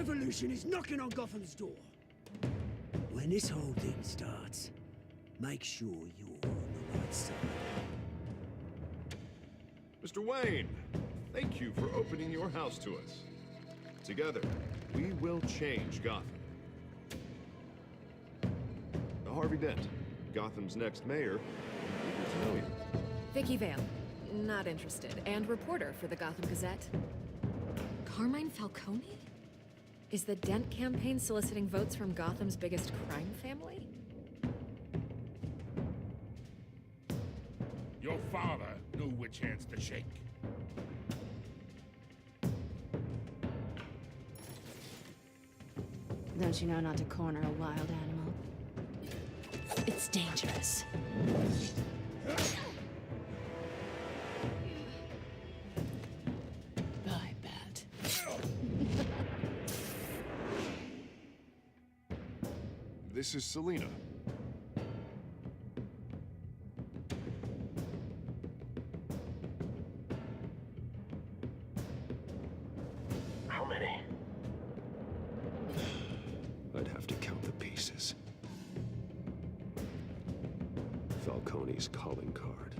revolution is knocking on Gotham's door. When this whole thing starts, make sure you're on the right side. Mr. Wayne, thank you for opening your house to us. Together, we will change Gotham. Harvey Dent, Gotham's next mayor, eager to know you. Vicky Vale, not interested, and reporter for the Gotham Gazette. Carmine Falcone? Is the Dent campaign soliciting votes from Gotham's biggest crime family? Your father knew which hands to shake. Don't you know not to corner a wild animal? It's dangerous. Bye, Bat. This is Selina. How many? I'd have to count the pieces. Falcone's calling card.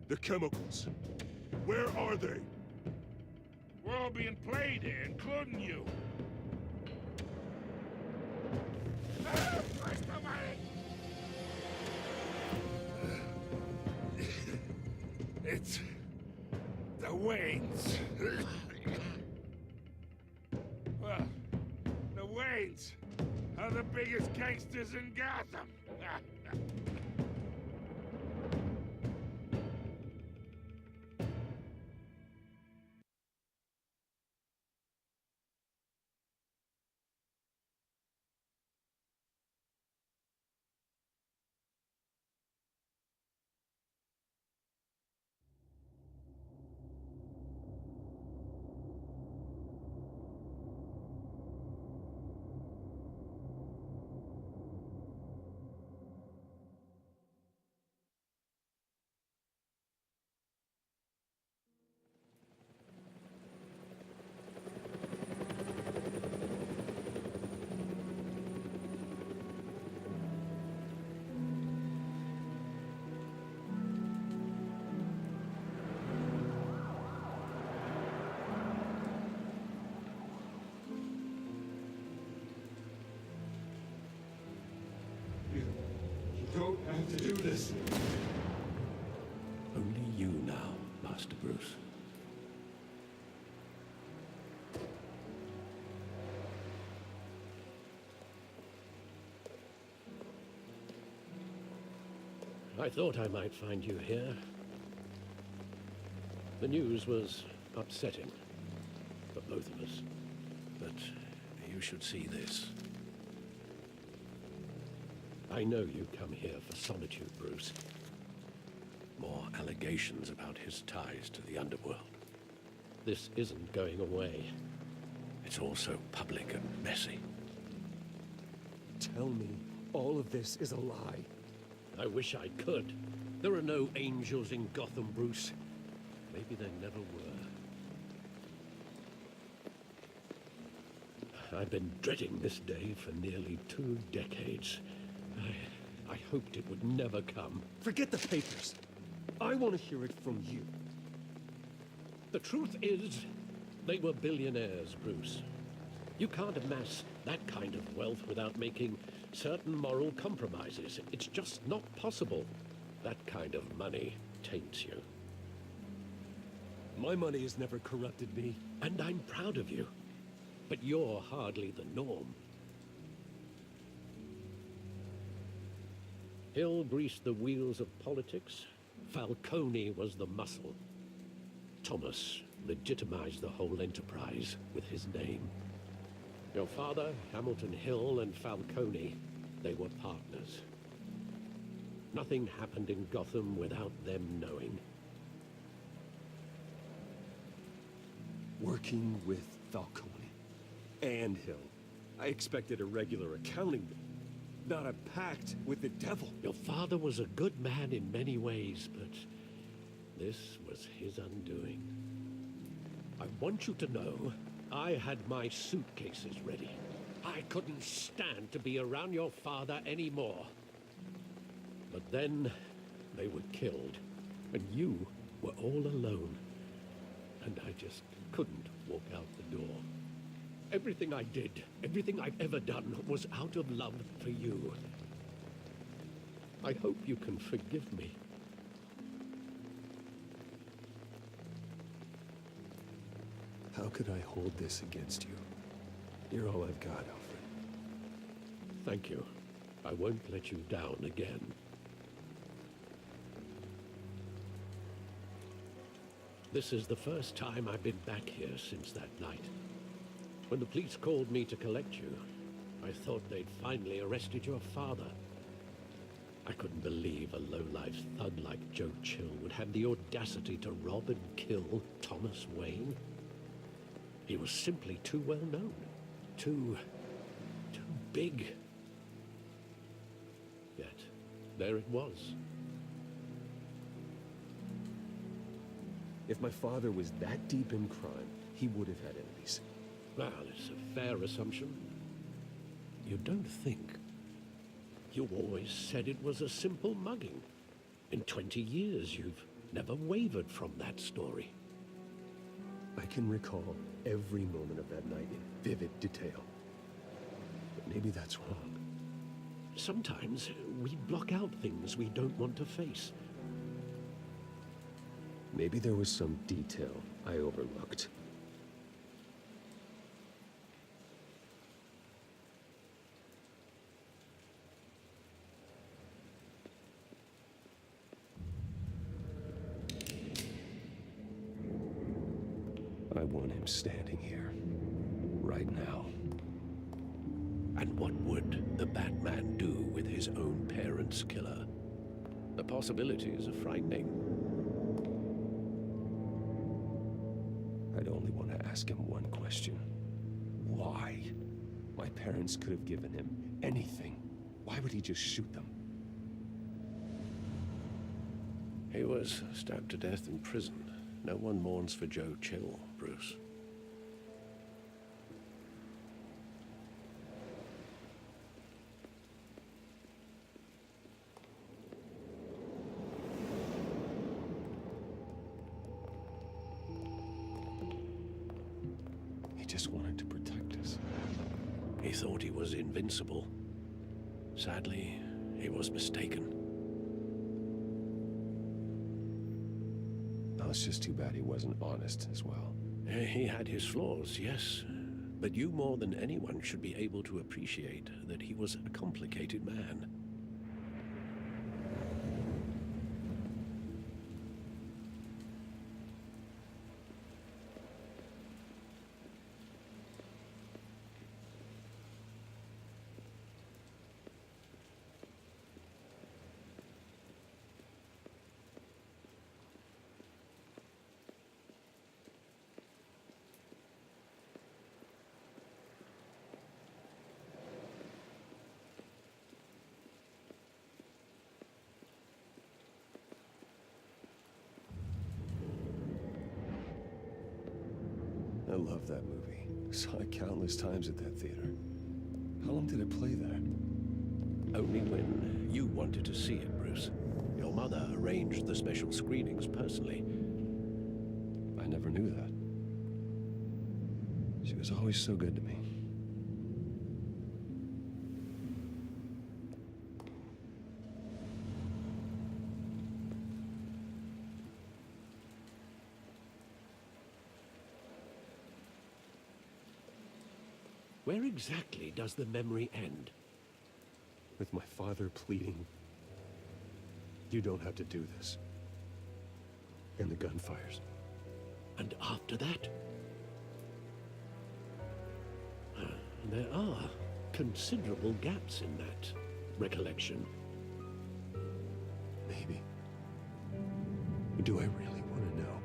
The chemicals. Where are they? We're all being played here, including you. Where's the money? It's the Waynes. Well, the Waynes are the biggest gangsters in Gotham. You don't have to do this. Only you now, Master Bruce. I thought I might find you here. The news was upsetting for both of us. But you should see this. I know you come here for solitude, Bruce. More allegations about his ties to the underworld. This isn't going away. It's all so public and messy. Tell me all of this is a lie. I wish I could. There are no angels in Gotham, Bruce. Maybe there never were. I've been dreading this day for nearly 2 decades. I hoped it would never come. Forget the papers. I want to hear it from you. The truth is, they were billionaires, Bruce. You can't amass that kind of wealth without making certain moral compromises. It's just not possible. That kind of money taints you. My money has never corrupted me. And I'm proud of you. But you're hardly the norm. Hill greased the wheels of politics. Falcone was the muscle. Thomas legitimized the whole enterprise with his name. Your father, Hamilton Hill, and Falcone, they were partners. Nothing happened in Gotham without them knowing. Working with Falcone and Hill. I expected a regular accounting, not a pact with the devil. Your father was a good man in many ways, but this was his undoing. I want you to know, I had my suitcases ready. I couldn't stand to be around your father anymore. But then, they were killed, and you were all alone. And I just couldn't walk out the door. Everything I did, everything I've ever done, was out of love for you. I hope you can forgive me. How could I hold this against you? You're all I've got, Alfred. Thank you. I won't let you down again. This is the first time I've been back here since that night. When the police called me to collect you, I thought they'd finally arrested your father. I couldn't believe a low-life thug like Joe Chill would have the audacity to rob and kill Thomas Wayne. He was simply too well known. Too big. Yet, there it was. If my father was that deep in crime, he would have had enemies. Well, it's a fair assumption. You don't think? You always said it was a simple mugging. In 20 years, you've never wavered from that story. I can recall every moment of that night in vivid detail. But maybe that's wrong. Sometimes we block out things we don't want to face. Maybe there was some detail I overlooked. I want him standing here, right now. And what would the Batman do with his own parents' killer? The possibilities are frightening. I'd only want to ask him one question. Why? My parents could have given him anything. Why would he just shoot them? He was stabbed to death in prison. No one mourns for Joe Chill, Bruce. He just wanted to protect us. He thought he was invincible. Sadly, he was mistaken. It's just too bad he wasn't honest as well. He had his flaws, yes. But you more than anyone should be able to appreciate that he was a complicated man. I love that movie. Saw it countless times at that theater. How long did it play there? Only when you wanted to see it, Bruce. Your mother arranged the special screenings personally. I never knew that. She was always so good to me. Where exactly does the memory end? With my father pleading, "You don't have to do this." And the gunfires. And after that? There are considerable gaps in that recollection. Maybe. But do I really want to know?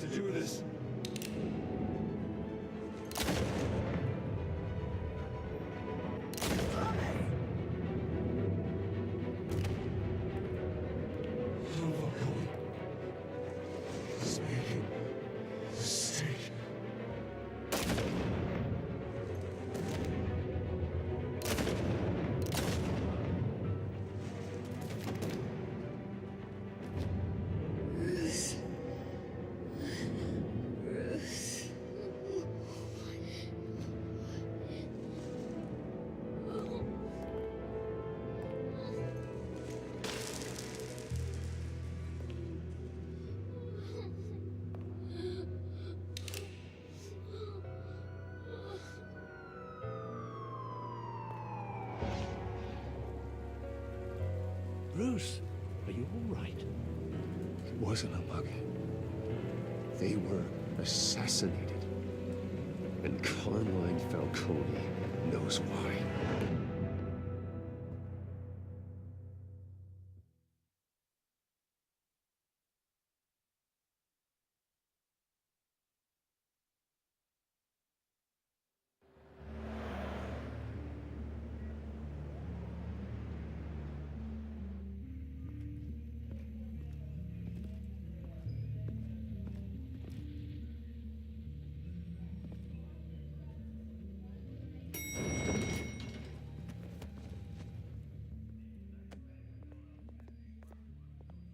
to do this. Bruce, Are you all right? It wasn't a bug. They were assassinated. And Carmine Falcone knows why.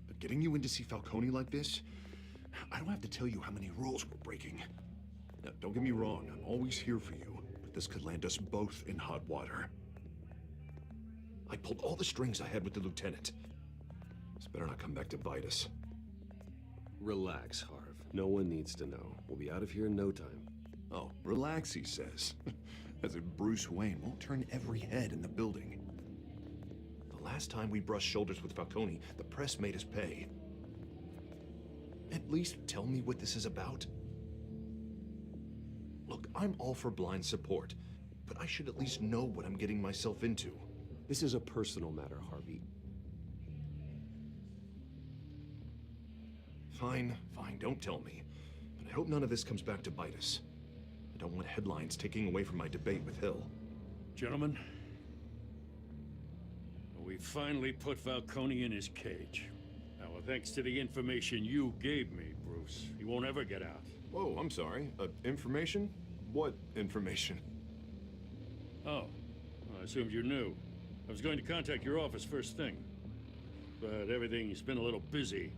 But getting you in to see Falcone like this, I don't have to tell you how many rules we're breaking. Now, don't get me wrong, I'm always here for you, but this could land us both in hot water. I pulled all the strings I had with the lieutenant. This better not come back to bite us. Relax, Harv. No one needs to know. We'll be out of here in no time. Oh, relax, he says. As if Bruce Wayne won't turn every head in the building. The last time we brushed shoulders with Falcone, the press made us pay. At least tell me what this is about. Look, I'm all for blind support, but I should at least know what I'm getting myself into. This is a personal matter, Harvey. Fine, don't tell me. But I hope none of this comes back to bite us. I don't want headlines taking away from my debate with Hill. Gentlemen, we finally put Falcone in his cage. Now, thanks to the information you gave me, Bruce, he won't ever get out. Whoa, I'm sorry. Information? What information? Oh, I assumed you knew. I was going to contact your office first thing. But everything's been a little busy.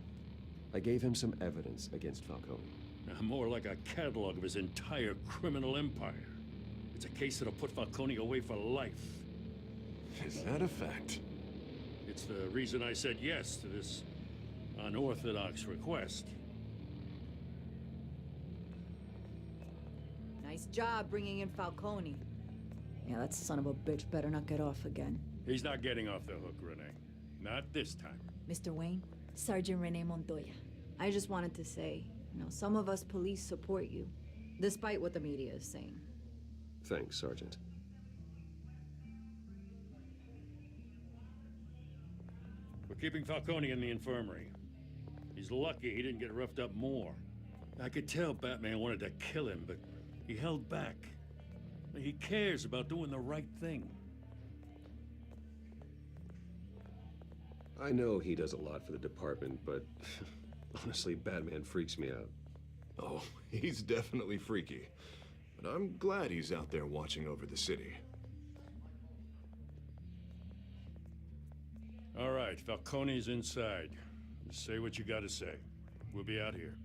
I gave him some evidence against Falcone. More like a catalog of his entire criminal empire. It's a case that'll put Falcone away for life. Is that a fact? It's the reason I said yes to this unorthodox request. Nice job bringing in Falcone. Yeah, that son of a bitch better not get off again. He's not getting off the hook, Renee. Not this time. Mr. Wayne, Sergeant Renee Montoya. I just wanted to say, some of us police support you, despite what the media is saying. Thanks, Sergeant. We're keeping Falcone in the infirmary. He's lucky he didn't get roughed up more. I could tell Batman wanted to kill him, but he held back. He cares about doing the right thing. I know he does a lot for the department, but honestly, Batman freaks me out. Oh, he's definitely freaky. But I'm glad he's out there watching over the city. All right, Falcone's inside. Just say what you gotta say. We'll be out here.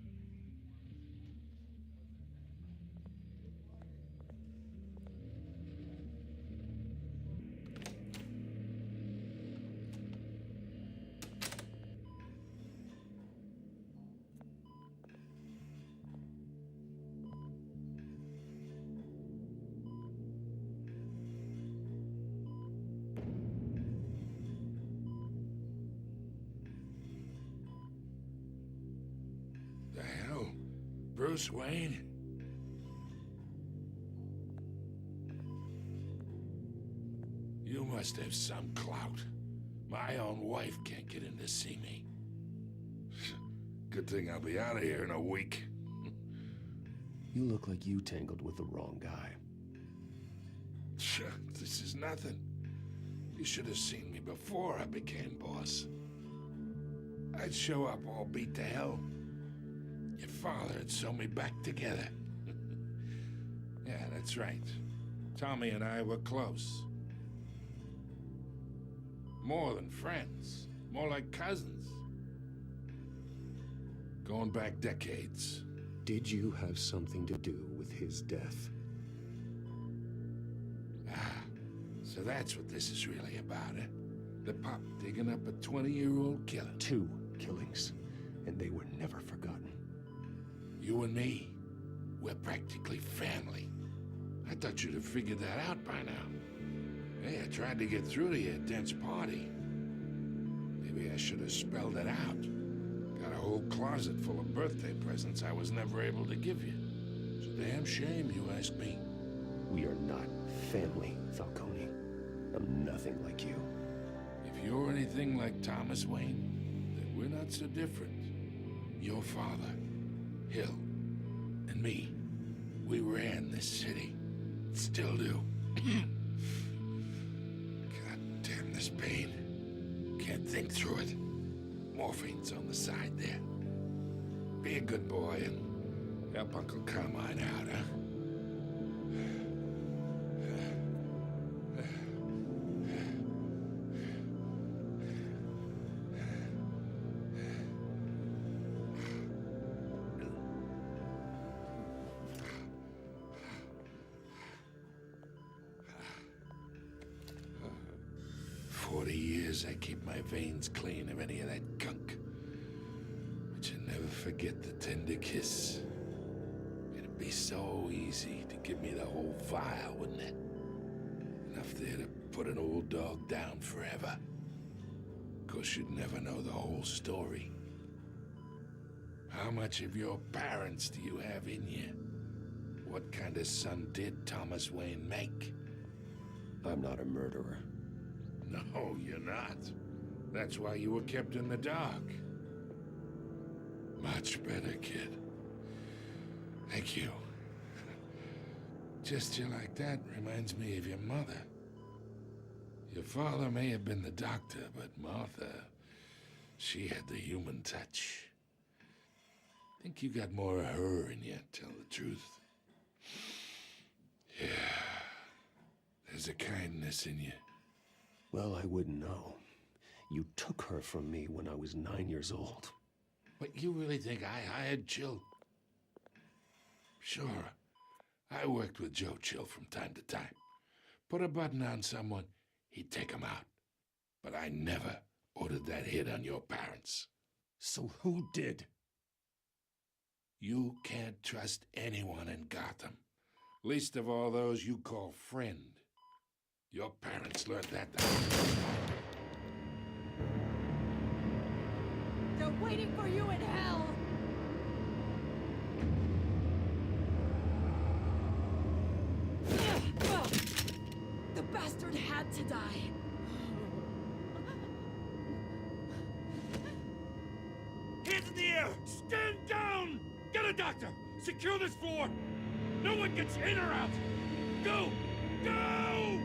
The hell? Bruce Wayne? You must have some clout. My own wife can't get in to see me. Good thing I'll be out of here in a week. You look like you tangled with the wrong guy. This is nothing. You should have seen me before I became boss. I'd show up all beat to hell. Your father had sew me back together. Yeah, that's right. Tommy and I were close. More than friends. More like cousins. Going back decades. Did you have something to do with his death? Ah, so that's what this is really about, eh? The pop digging up a 20-year-old killer. 2 killings, and they were never forgotten. You and me, we're practically family. I thought you'd have figured that out by now. Hey, I tried to get through to your dense party. Maybe I should have spelled it out. Got a whole closet full of birthday presents I was never able to give you. It's a damn shame, you ask me. We are not family, Falcone. I'm nothing like you. If you're anything like Thomas Wayne, then we're not so different. Your father, Hill, and me, we ran this city. Still do. God damn this pain. Can't think through it. Morphine's on the side there. Be a good boy and help Uncle Carmine out, huh? 40 years I keep my veins clean of any of that gunk. But you never forget the tender kiss. It'd be so easy to give me the whole vial, wouldn't it? Enough there to put an old dog down forever. Of course, you'd never know the whole story. How much of your parents do you have in you? What kind of son did Thomas Wayne make? I'm not a murderer. No, you're not. That's why you were kept in the dark. Much better, kid. Thank you. Gesture like that reminds me of your mother. Your father may have been the doctor, but Martha, she had the human touch. I think you got more of her in you, tell the truth. Yeah. There's a kindness in you. Well, I wouldn't know. You took her from me when I was 9 years old. What, you really think I hired Chill? Sure. I worked with Joe Chill from time to time. Put a button on someone, he'd take him out. But I never ordered that hit on your parents. So who did? You can't trust anyone in Gotham. Least of all those you call friend. Your parents learned that. They're waiting for you in hell! The bastard had to die. Hands in the air! Stand down! Get a doctor! Secure this floor! No one gets in or out! Go! Go!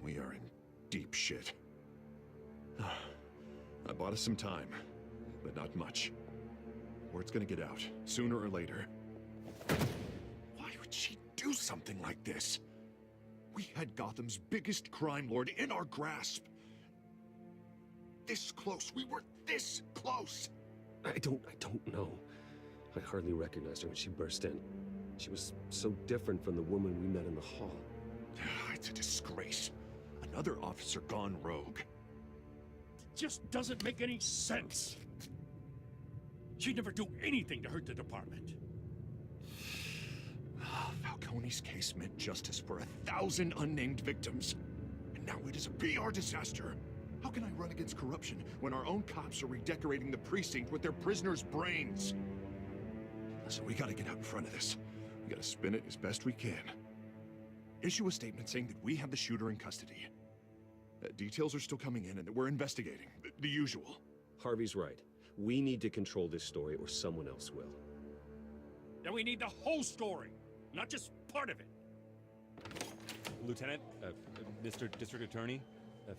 We are in deep shit. I bought us some time, but not much. Word's gonna get out, sooner or later. Why would she do something like this? We had Gotham's biggest crime lord in our grasp. This close, we were this close! I don't know. I hardly recognized her when she burst in. She was so different from the woman we met in the hall. It's a disgrace. Another officer gone rogue. It just doesn't make any sense. She'd never do anything to hurt the department. Falcone Falcone's case meant justice for 1,000 unnamed victims. And now it is a PR disaster. How can I run against corruption when our own cops are redecorating the precinct with their prisoners' brains? Listen, we gotta get out in front of this. We gotta spin it as best we can. Issue a statement saying that we have the shooter in custody. Details are still coming in and that we're investigating. The usual. Harvey's right. We need to control this story or someone else will. Then we need the whole story, not just part of it. Lieutenant, Mr. District Attorney,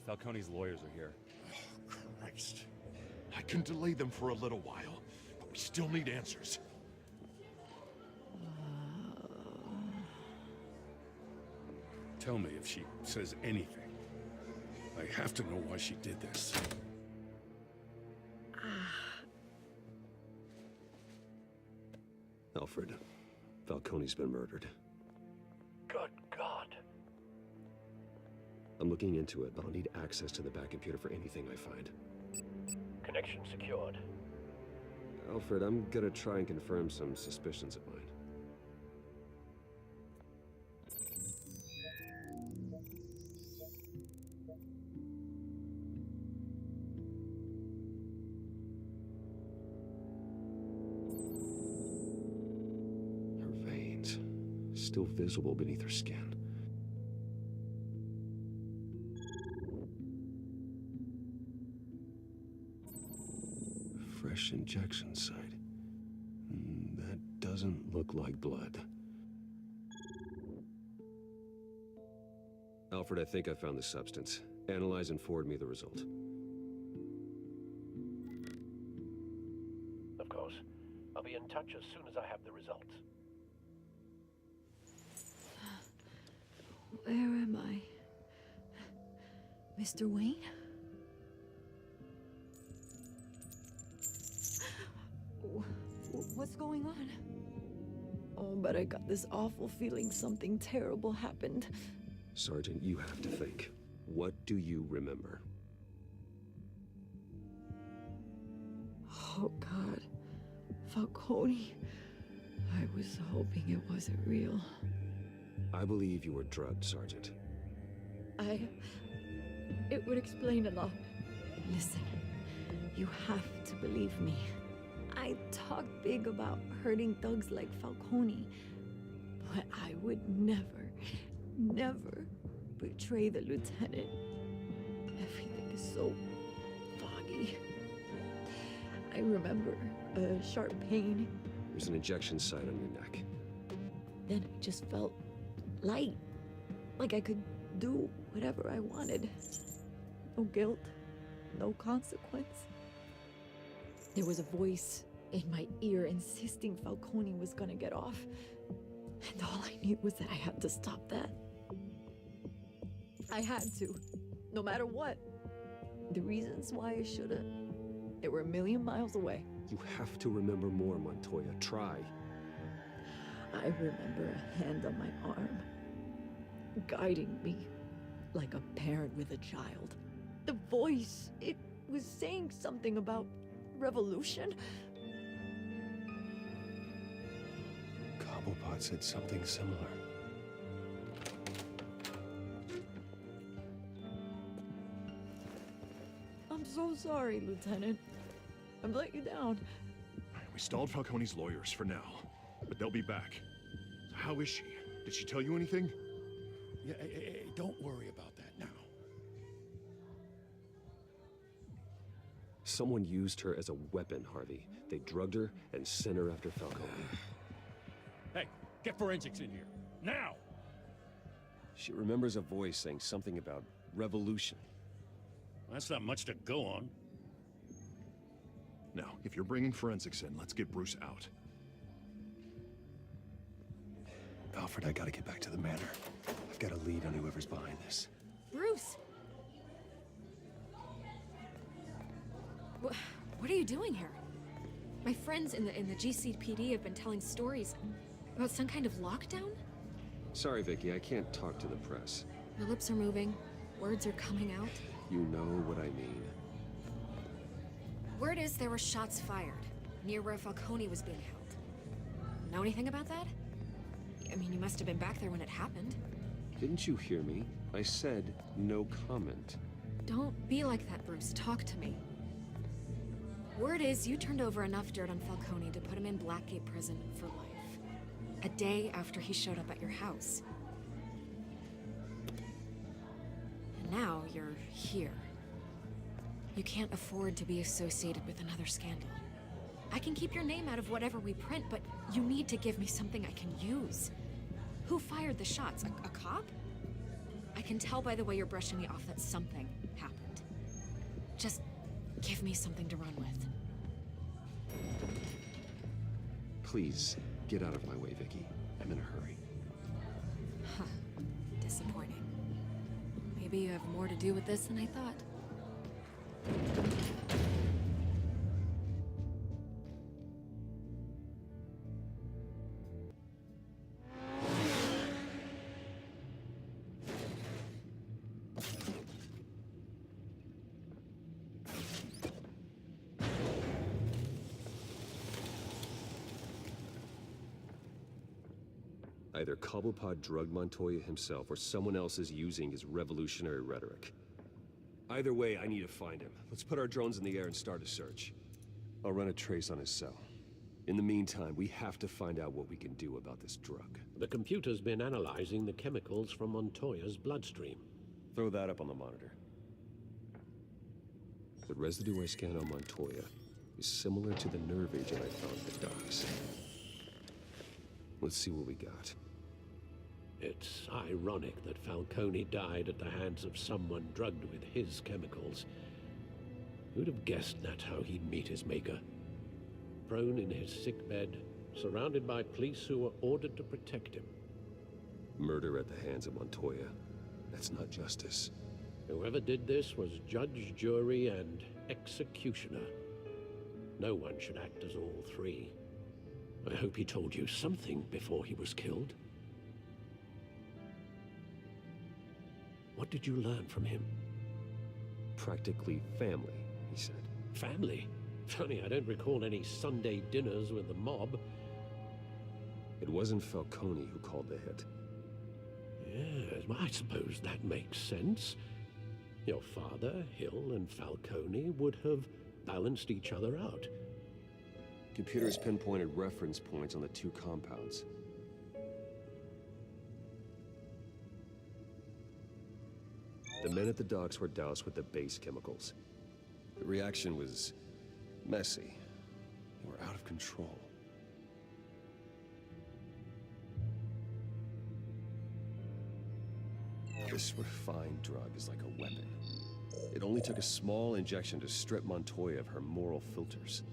Falcone's lawyers are here. Oh, Christ. I can delay them for a little while, but we still need answers. Tell me if she says anything. I have to know why she did this. Alfred, Falcone's been murdered. Good God. I'm looking into it, but I'll need access to the back computer for anything I find. Connection secured. Alfred, I'm gonna try and confirm some suspicions of mine. Her veins, still visible beneath her skin. Fresh injection site. That doesn't look like blood. Alfred, I think I found the substance. Analyze and forward me the result. Of course. I'll be in touch as soon as I have the results. Where am I? Mr. Wayne? What's going on? Oh, but I got this awful feeling something terrible happened. Sergeant, you have to think. What do you remember? Oh, God. Falcone. I was hoping it wasn't real. I believe you were drugged, Sergeant. It would explain a lot. Listen, you have to believe me. I talk big about hurting thugs like Falcone, but I would never, never betray the lieutenant. Everything is so foggy. I remember a sharp pain. There's an injection site on your neck. Then I just felt light, like I could do whatever I wanted. No guilt, no consequence. There was a voice in my ear insisting Falcone was gonna get off. And all I knew was that I had to stop that. I had to, no matter what. The reasons why I shouldn't, they were a million miles away. You have to remember more, Montoya. Try. I remember a hand on my arm, guiding me like a parent with a child. The voice, it was saying something about revolution. Cobblepot said something similar. I'm so sorry, Lieutenant. I've let you down. We stalled Falcone's lawyers for now, but they'll be back. So how is she? Did she tell you anything? Yeah, hey, don't worry about that now. Someone used her as a weapon, Harvey. They drugged her and sent her after Falcone. Hey, get forensics in here, now! She remembers a voice saying something about revolution. That's not much to go on. Now, if you're bringing forensics in, let's get Bruce out. Alfred, I gotta get back to the manor. I've got a lead on whoever's behind this. Bruce! What are you doing here? My friends in the GCPD have been telling stories about some kind of lockdown? Sorry, Vicky, I can't talk to the press. Your lips are moving, words are coming out. You know what I mean. Word is there were shots fired near where Falcone was being held. Know anything about that? I mean, You must have been back there when it happened. Didn't you hear me? I said no comment. Don't be like that, Bruce. Talk to me. Word is you turned over enough dirt on Falcone to put him in Blackgate Prison for life. A day after he showed up at your house. And now you're here. You can't afford to be associated with another scandal. I can keep your name out of whatever we print, but you need to give me something I can use. Who fired the shots? A cop? I can tell by the way you're brushing me off that something happened. Just give me something to run with. Please, get out of my way, Vicky. I'm in a hurry. Huh. Disappointing. Maybe you have more to do with this than I thought. Either Cobblepot drugged Montoya himself, or someone else is using his revolutionary rhetoric. Either way, I need to find him. Let's put our drones in the air and start a search. I'll run a trace on his cell. In the meantime, we have to find out what we can do about this drug. The computer's been analyzing the chemicals from Montoya's bloodstream. Throw that up on the monitor. The residue I scanned on Montoya is similar to the nerve agent I found at the docks. Let's see what we got. It's ironic that Falcone died at the hands of someone drugged with his chemicals. Who'd have guessed that's how he'd meet his maker? Prone in his sickbed, surrounded by police who were ordered to protect him. Murder at the hands of Montoya. That's not justice. Whoever did this was judge, jury, and executioner. No one should act as all three. I hope he told you something before he was killed. What did you learn from him? Practically family, he said. Family? Funny, I don't recall any Sunday dinners with the mob. It wasn't Falcone who called the hit. Yes, well, I suppose that makes sense. Your father, Hill, and Falcone would have balanced each other out. Computers pinpointed reference points on the two compounds. The men at the docks were doused with the base chemicals. The reaction was messy. They were out of control. This refined drug is like a weapon. It only took a small injection to strip Montoya of her moral filters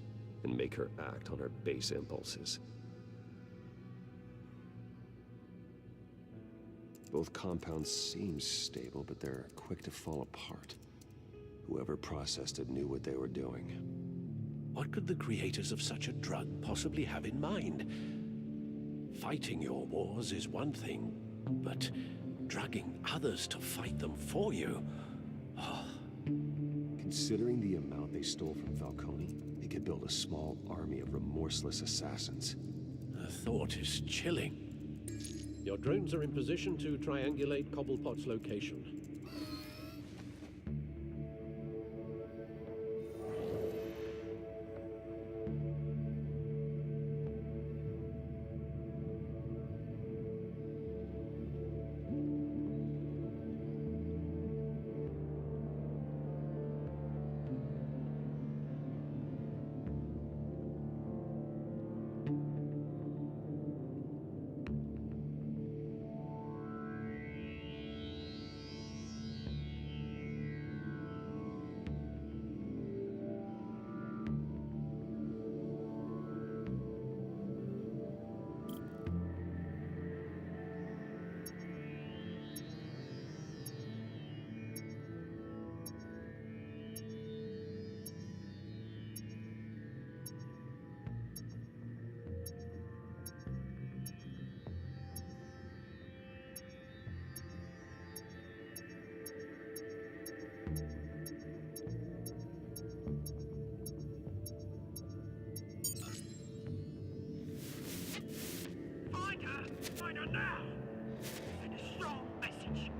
and make her act on her base impulses. Both compounds seem stable, but they're quick to fall apart. Whoever processed it knew what they were doing. What could the creators of such a drug possibly have in mind? Fighting your wars is one thing, but drugging others to fight them for you? Oh. Considering the amount they stole from Falcone, they could build a small army of remorseless assassins. The thought is chilling. Your drones are in position to triangulate Cobblepot's location. now! Send a strong message.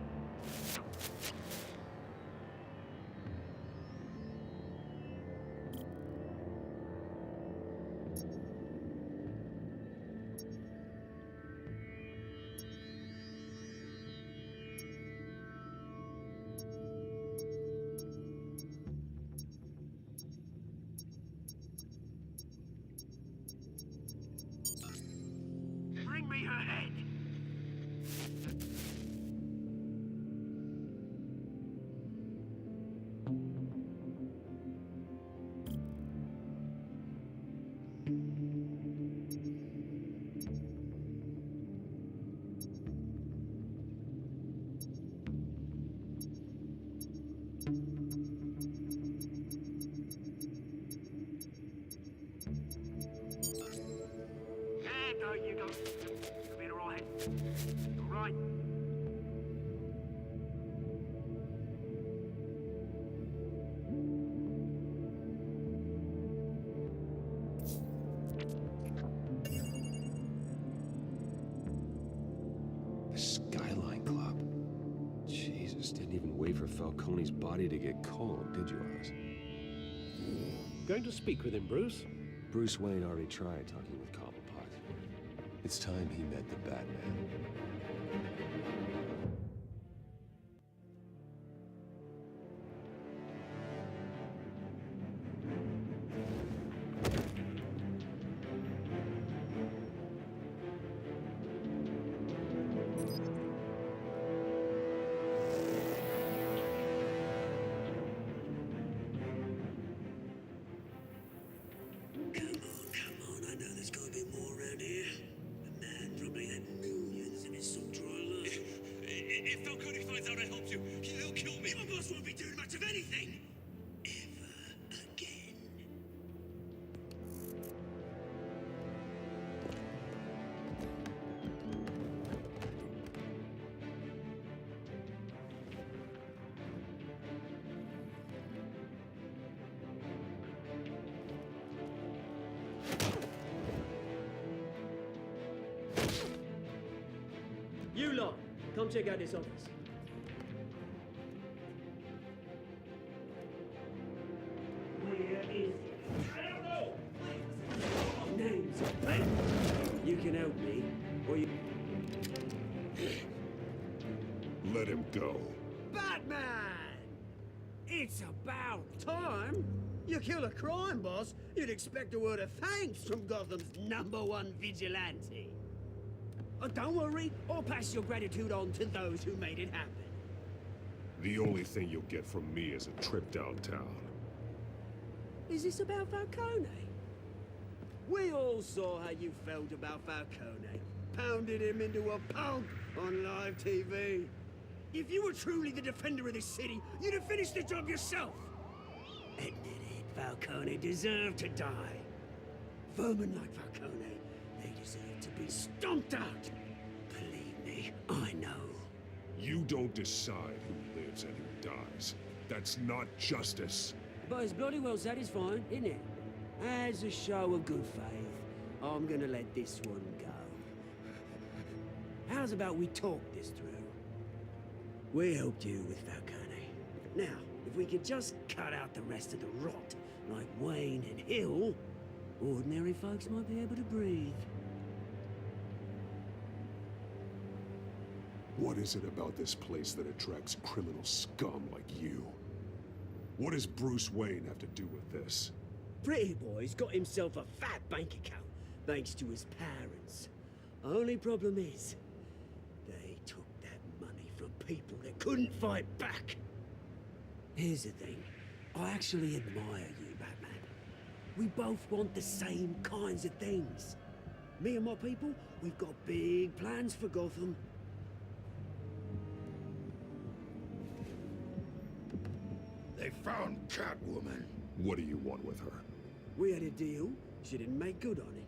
Bring me her head! There you go. You'll be alright. You're right. The Skyline Club. Jesus, didn't even wait for Falcone's body to get cold, did you, Oz? Going to speak with him, Bruce? Bruce Wayne already tried talking with Cobblepot. It's time he met the Batman. Come on, I know there's gonna be more around here. The man probably had millions in his salt drawer alone. If Falcone finds out I helped you, he'll kill me. My boss won't be doing much of anything. Ever again. You lot, come check out this office. Where is it? I don't know! Names, right? You can help me, or you... Let him go. Batman! It's about time! You kill a crime boss, you'd expect a word of thanks from Gotham's #1 vigilante. Oh, don't worry, I'll pass your gratitude on to those who made it happen. The only thing you'll get from me is a trip downtown. Is this about Falcone? We all saw how you felt about Falcone. Pounded him into a pulp on live TV. If you were truly the defender of this city, you'd have finished the job yourself. Admit it, Falcone deserved to die. Vermin like Falcone, they deserve to be stomped out. Believe me, I know. You don't decide who lives and who dies. That's not justice. But it's bloody well satisfying, isn't it? As a show of good faith, I'm gonna let this one go. How's about we talk this through? We helped you with Falcone. Now, if we could just cut out the rest of the rot, like Wayne and Hill, ordinary folks might be able to breathe. What is it about this place that attracts criminal scum like you? What does Bruce Wayne have to do with this? Pretty Boy's got himself a fat bank account, thanks to his parents. Only problem is, they took that money from people that couldn't fight back. Here's the thing, I actually admire you, Batman. We both want the same kinds of things. Me and my people, we've got big plans for Gotham. They found Catwoman. What do you want with her? We had a deal, she didn't make good on it.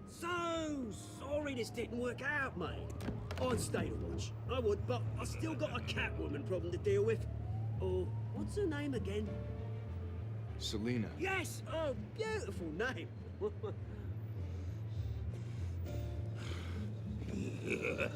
So sorry this didn't work out, mate. I'd stay to watch, I would, but I still got a Catwoman problem to deal with. Oh, what's her name again? Selena. Yes! Oh, beautiful name. Gonna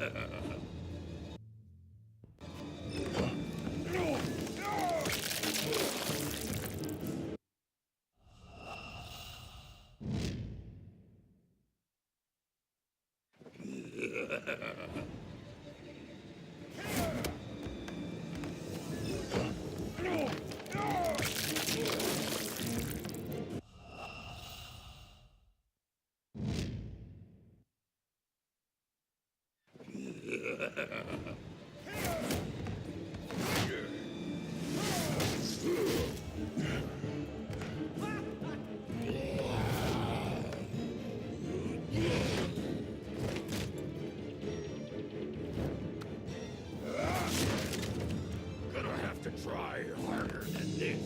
have to try harder than this.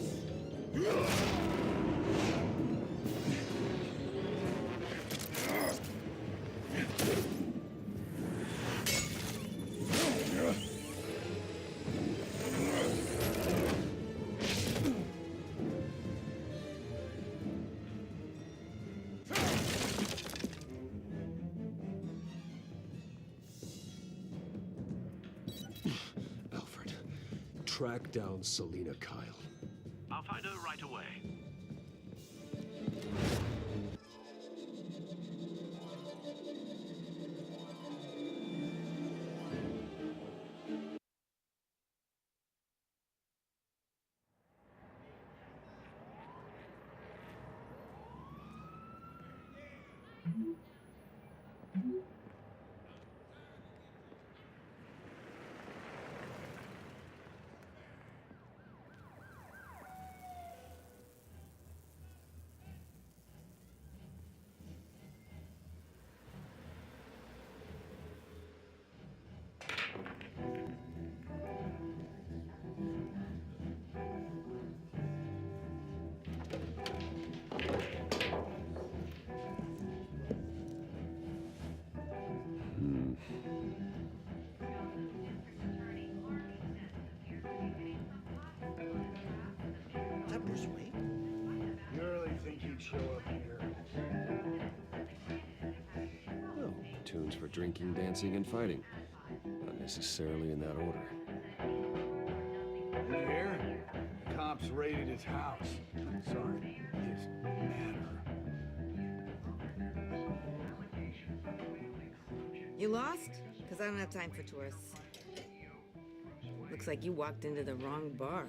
Alfred, track down Selina Kyle. I'll find her right away. That Bruce Wayne? You really think he'd show up here? Well, tunes for drinking, dancing, and fighting. Not necessarily in that order. You hear? Cops raided his house. Sorry, his manor. You lost? Because I don't have time for tourists. Looks like you walked into the wrong bar.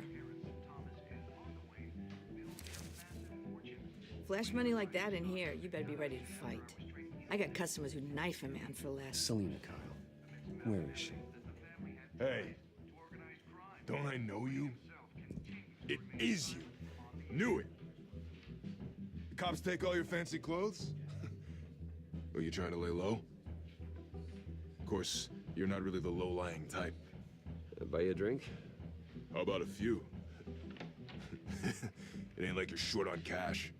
Flash money like that in here, you better be ready to fight. I got customers who'd knife a man for less. Selina Kyle. Where is she? Hey, don't I know you? It is you. Knew it. The cops take all your fancy clothes? Are you trying to lay low? Of course, you're not really the low-lying type. Buy you a drink? How about a few? It ain't like you're short on cash.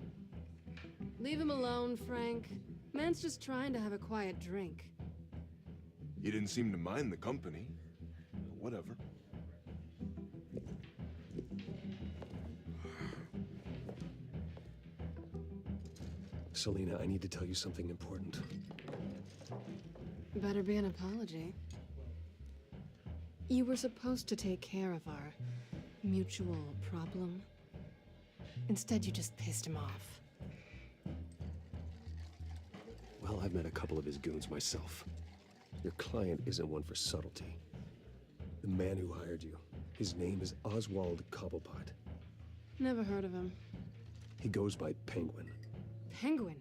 Leave him alone, Frank. Man's just trying to have a quiet drink. You didn't seem to mind the company. Whatever. Selina, I need to tell you something important. Better be an apology. You were supposed to take care of our mutual problem. Instead, you just pissed him off. Well, I've met a couple of his goons myself. Your client isn't one for subtlety. The man who hired you, his name is Oswald Cobblepot. Never heard of him. He goes by Penguin. Penguin?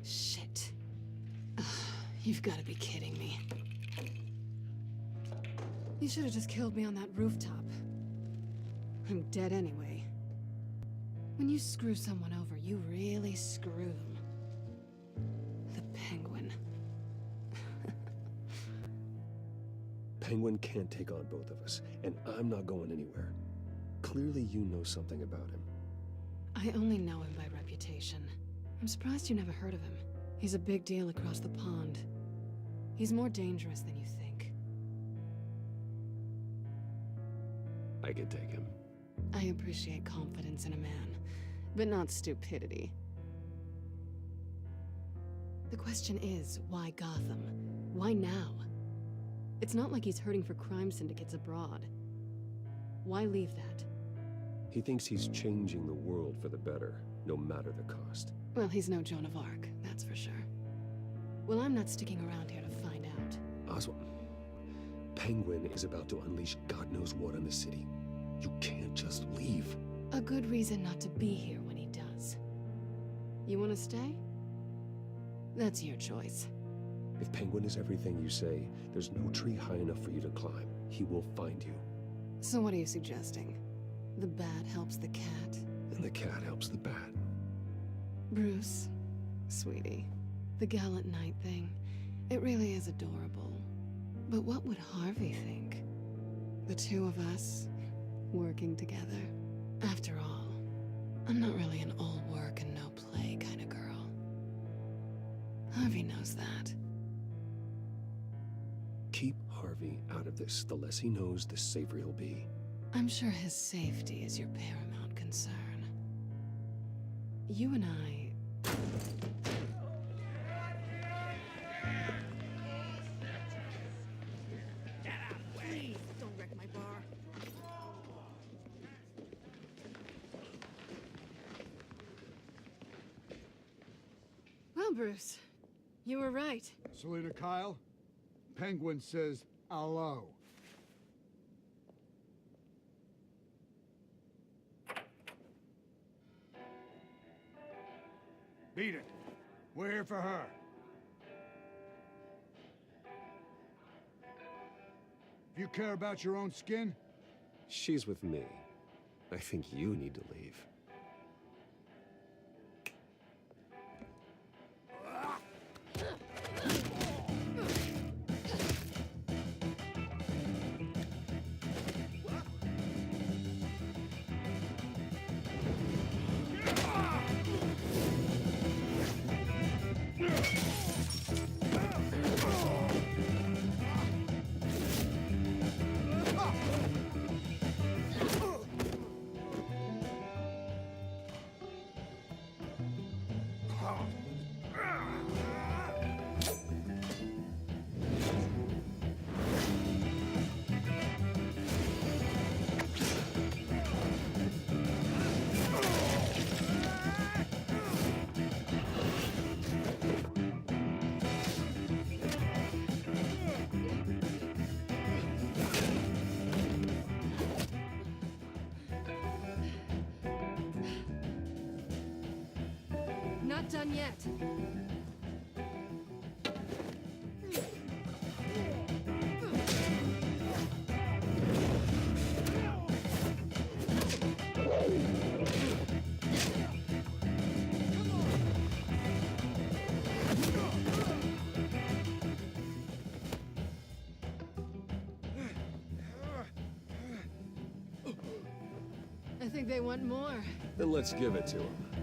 Shit. Ugh, you've got to be kidding me. You should have just killed me on that rooftop. I'm dead anyway. When you screw someone over, you really screw them. The Penguin. Penguin can't take on both of us, and I'm not going anywhere. Clearly you know something about him. I only know him by reputation. I'm surprised you never heard of him. He's a big deal across the pond. He's more dangerous than you think. I can take him. I appreciate confidence in a man, but not stupidity. The question is, why Gotham? Why now? It's not like he's hurting for crime syndicates abroad. Why leave that? He thinks he's changing the world for the better, no matter the cost. Well, he's no Joan of Arc, that's for sure. Well, I'm not sticking around here to find out. Oswald, Penguin is about to unleash God knows what on the city. You can't just leave. A good reason not to be here when he does. You want to stay? That's your choice. If Penguin is everything you say, there's no tree high enough for you to climb. He will find you. So what are you suggesting? The bat helps the cat? And the cat helps the bat. Bruce, sweetie, the gallant knight thing, it really is adorable. But what would Harvey think? The two of us, working together. After all, I'm not really an all work and no play kind of girl. Harvey knows that. Keep Harvey out of this. The less he knows, the safer he'll be. I'm sure his safety is your paramount concern. You and I... Please, don't wreck my bar. Well, Bruce, you were right. Selina Kyle, Penguin says hello. Beat it. We're here for her. If you care about your own skin, She's with me. I think you need to leave. Not done yet. I think they want more. Then let's give it to him.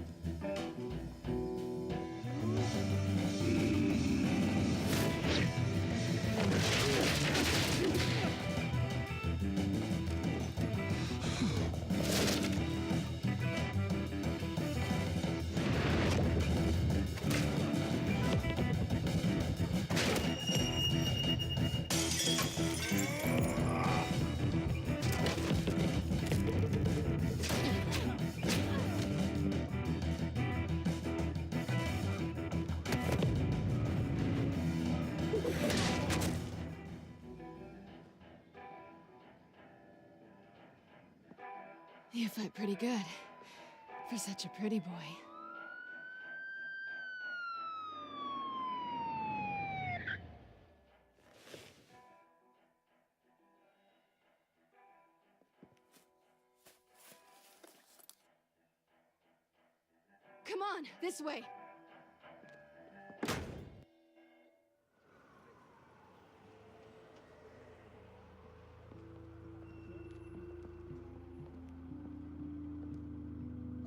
You fight pretty good. For such a pretty boy. Come on, this way.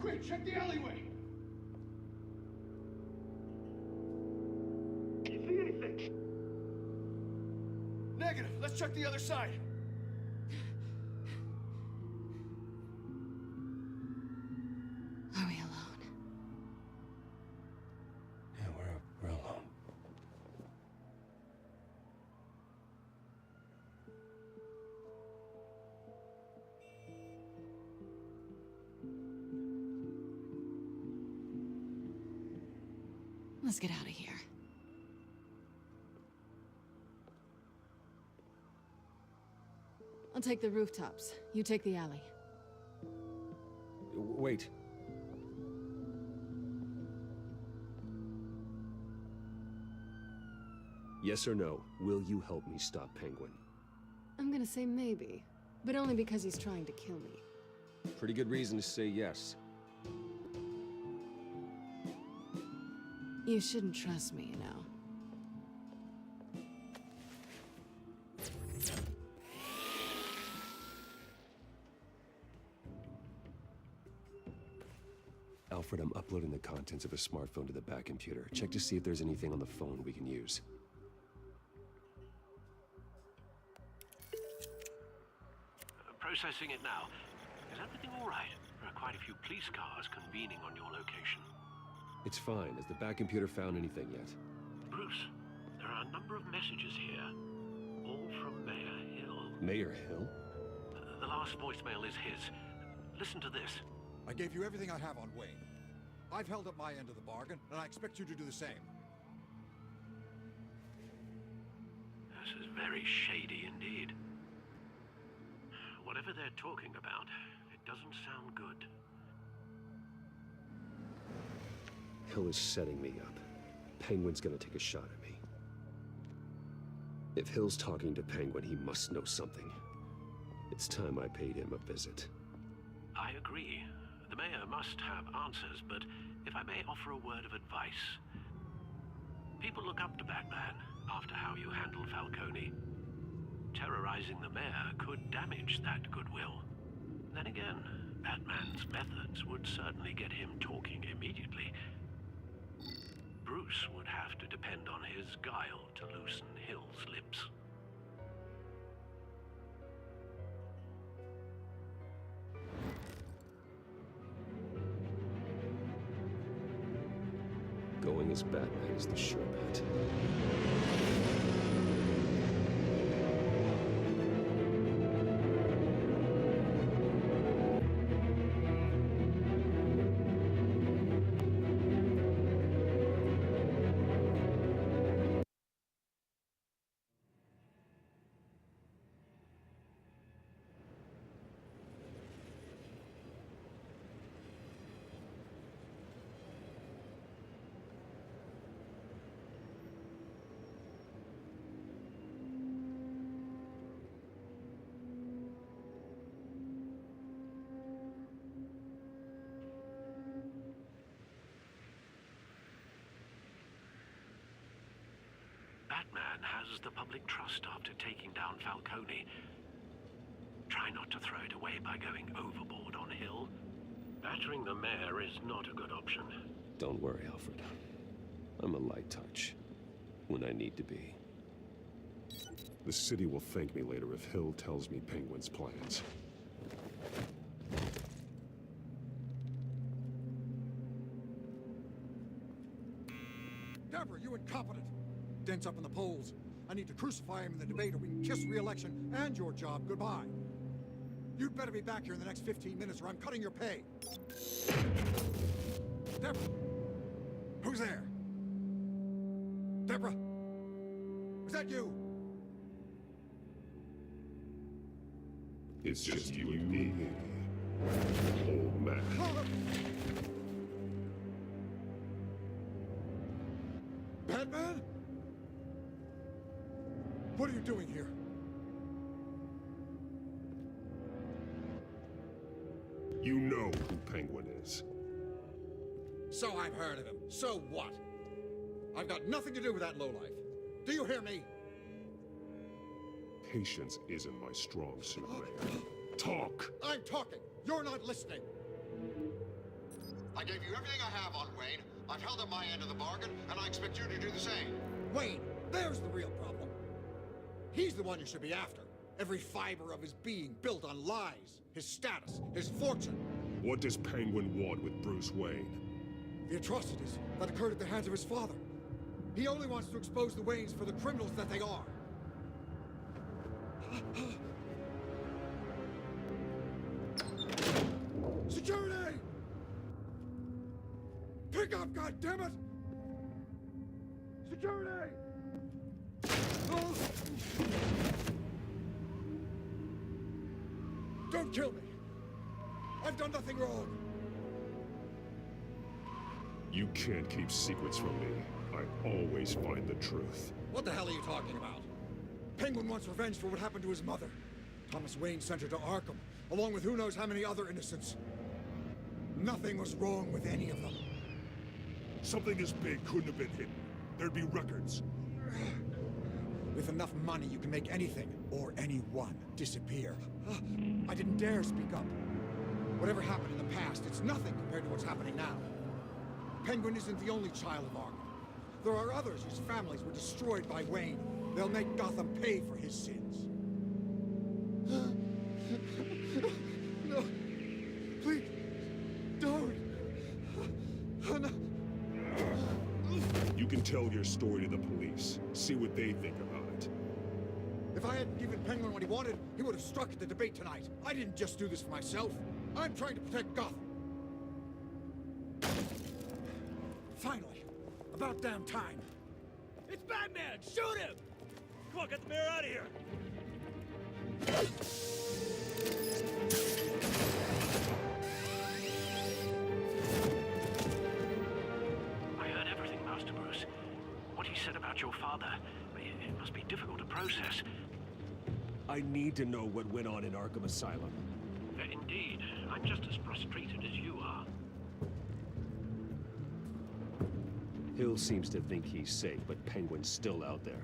quick, check the alleyway. You see anything? Negative. Let's check the other side. Are we alone? Yeah, we're alone. Let's get out of here. I'll take the rooftops. You take the alley. Wait. Yes or no, will you help me stop Penguin? I'm gonna say maybe, but only because he's trying to kill me. Pretty good reason to say yes. You shouldn't trust me, you know. Alfred, I'm uploading the contents of a smartphone to the back computer. Check to see if there's anything on the phone we can use. Processing it now. Is everything all right? There are quite a few police cars convening on your location. It's fine. Has the back computer found anything yet? Bruce, there are a number of messages here, all from Mayor Hill. Mayor Hill? The last voicemail is his. Listen to this. I gave you everything I have on Wayne. I've held up my end of the bargain, and I expect you to do the same. This is very shady indeed. Whatever they're talking about, it doesn't sound good. Hill is setting me up. Penguin's gonna take a shot at me. If Hill's talking to Penguin, he must know something. It's time I paid him a visit. I agree. The mayor must have answers, but if I may offer a word of advice. People look up to Batman after how you handled Falcone. Terrorizing the mayor could damage that goodwill. Then again, Batman's methods would certainly get him talking immediately. Bruce would have to depend on his guile to loosen Hill's lips. Going as Batman is the sure bet. Batman has the public trust after taking down Falcone. Try not to throw it away by going overboard on Hill. Battering the mayor is not a good option. Don't worry, Alfred. I'm a light touch. When I need to be. The city will thank me later if Hill tells me Penguin's plans. Deborah, you incompetent! Dent's up in the polls. I need to crucify him in the debate or we can kiss re-election and your job goodbye. You'd better be back here in the next 15 minutes or I'm cutting your pay. Deborah! Who's there? Deborah! Is that you? It's just you and me, old man. Batman? What are you doing here? You know who Penguin is. So I've heard of him. So what? I've got nothing to do with that lowlife. Do you hear me? Patience isn't my strong suit, Mayor. Talk! I'm talking. You're not listening. I gave you everything I have on Wayne. I've held up my end of the bargain, and I expect you to do the same. Wayne, there's the real problem. He's the one you should be after. Every fiber of his being built on lies, his status, his fortune. What does Penguin want with Bruce Wayne? The atrocities that occurred at the hands of his father. He only wants to expose the Waynes for the criminals that they are. Security! Pick up, goddammit! Security! Don't kill me! I've done nothing wrong! You can't keep secrets from me. I always find the truth. What the hell are you talking about? Penguin wants revenge for what happened to his mother. Thomas Wayne sent her to Arkham, along with who knows how many other innocents. Nothing was wrong with any of them. Something as big couldn't have been hidden. There'd be records. With enough money, you can make anything, or anyone, disappear. I didn't dare speak up. Whatever happened in the past, it's nothing compared to what's happening now. Penguin isn't the only child of Arkham. There are others whose families were destroyed by Wayne. They'll make Gotham pay for his sins. No. Please. Don't. No. You can tell your story to the police. See what they think about it. If I hadn't given Penguin what he wanted, he would have struck at the debate tonight. I didn't just do this for myself. I'm trying to protect Gotham. Finally. About damn time. It's Batman! Shoot him! Come on, get the mayor out of here! I heard everything, Master Bruce. What he said about your father, it must be difficult to process. I need to know what went on in Arkham Asylum. Indeed. I'm just as frustrated as you are. Hill seems to think he's safe, but Penguin's still out there.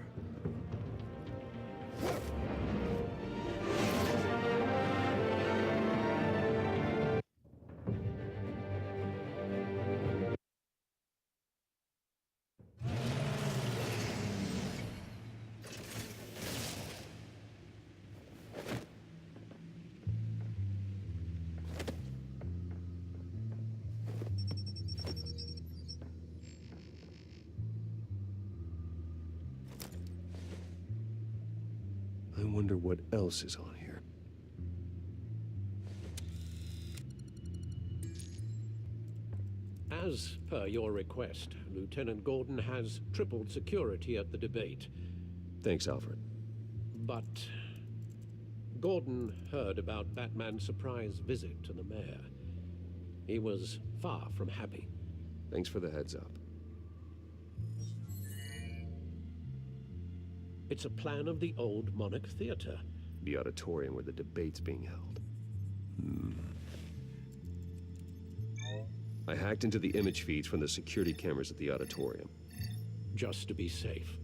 I wonder what else is on here. As per your request, Lieutenant Gordon has tripled security at the debate. Thanks, Alfred. But Gordon heard about Batman's surprise visit to the mayor. He was far from happy. Thanks for the heads up. It's a plan of the old Monarch Theater. The auditorium where the debate's being held. I hacked into the image feeds from the security cameras at the auditorium. Just to be safe.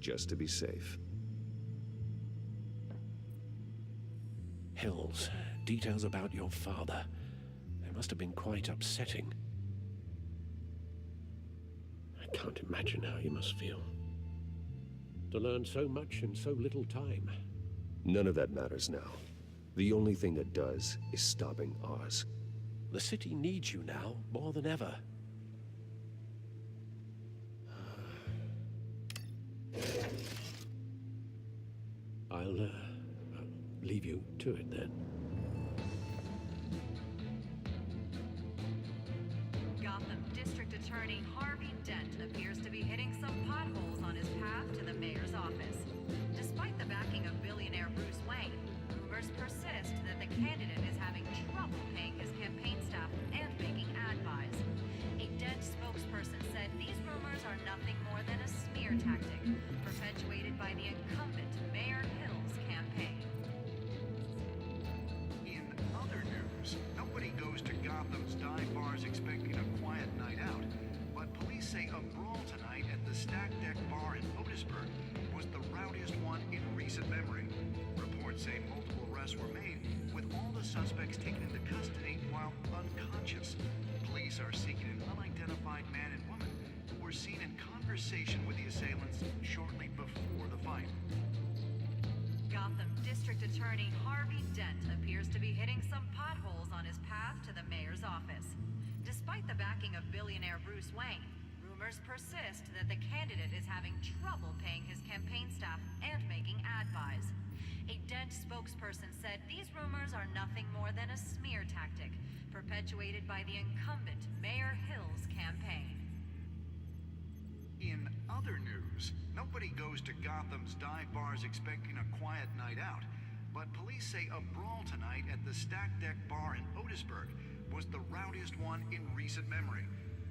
Just to be safe. Hills, details about your father. They must have been quite upsetting. I can't imagine how you must feel. To learn so much in so little time. None of that matters now. The only thing that does is stopping Oz. The city needs you now, more than ever. I'll leave you to it then. Gotham District Attorney Harvey Dent appears to be hitting some potholes on his path to the mayor's office. Despite the backing of billionaire Bruce Wayne, rumors persist that the candidate is having trouble paying his campaign staff and making ad buys. A Dent spokesperson said these rumors are nothing more than a smear tactic, perpetuated by the incumbent Mayor Hill's campaign. In other news, nobody goes to Gotham's dive bars expecting a quiet night out, but police say a brawl tonight at the Stack Deck Bar in Otisburg was the rowdiest one in recent memory. Reports say multiple arrests were made, with all the suspects taken into custody while unconscious. Police are seeking an unidentified man and woman who were seen in conversation with the assailants shortly before the fight. Gotham District Attorney Harvey Dent appears to be hitting some potholes on his path to the mayor's office. Despite the backing of billionaire Bruce Wayne, rumors persist that the candidate is having trouble paying his campaign staff and making ad buys. A Dent spokesperson said these rumors are nothing more than a smear tactic, perpetuated by the incumbent Mayor Hill's campaign. In other news, nobody goes to Gotham's dive bars expecting a quiet night out, but police say a brawl tonight at the Stack Deck Bar in Otisburg was the rowdiest one in recent memory.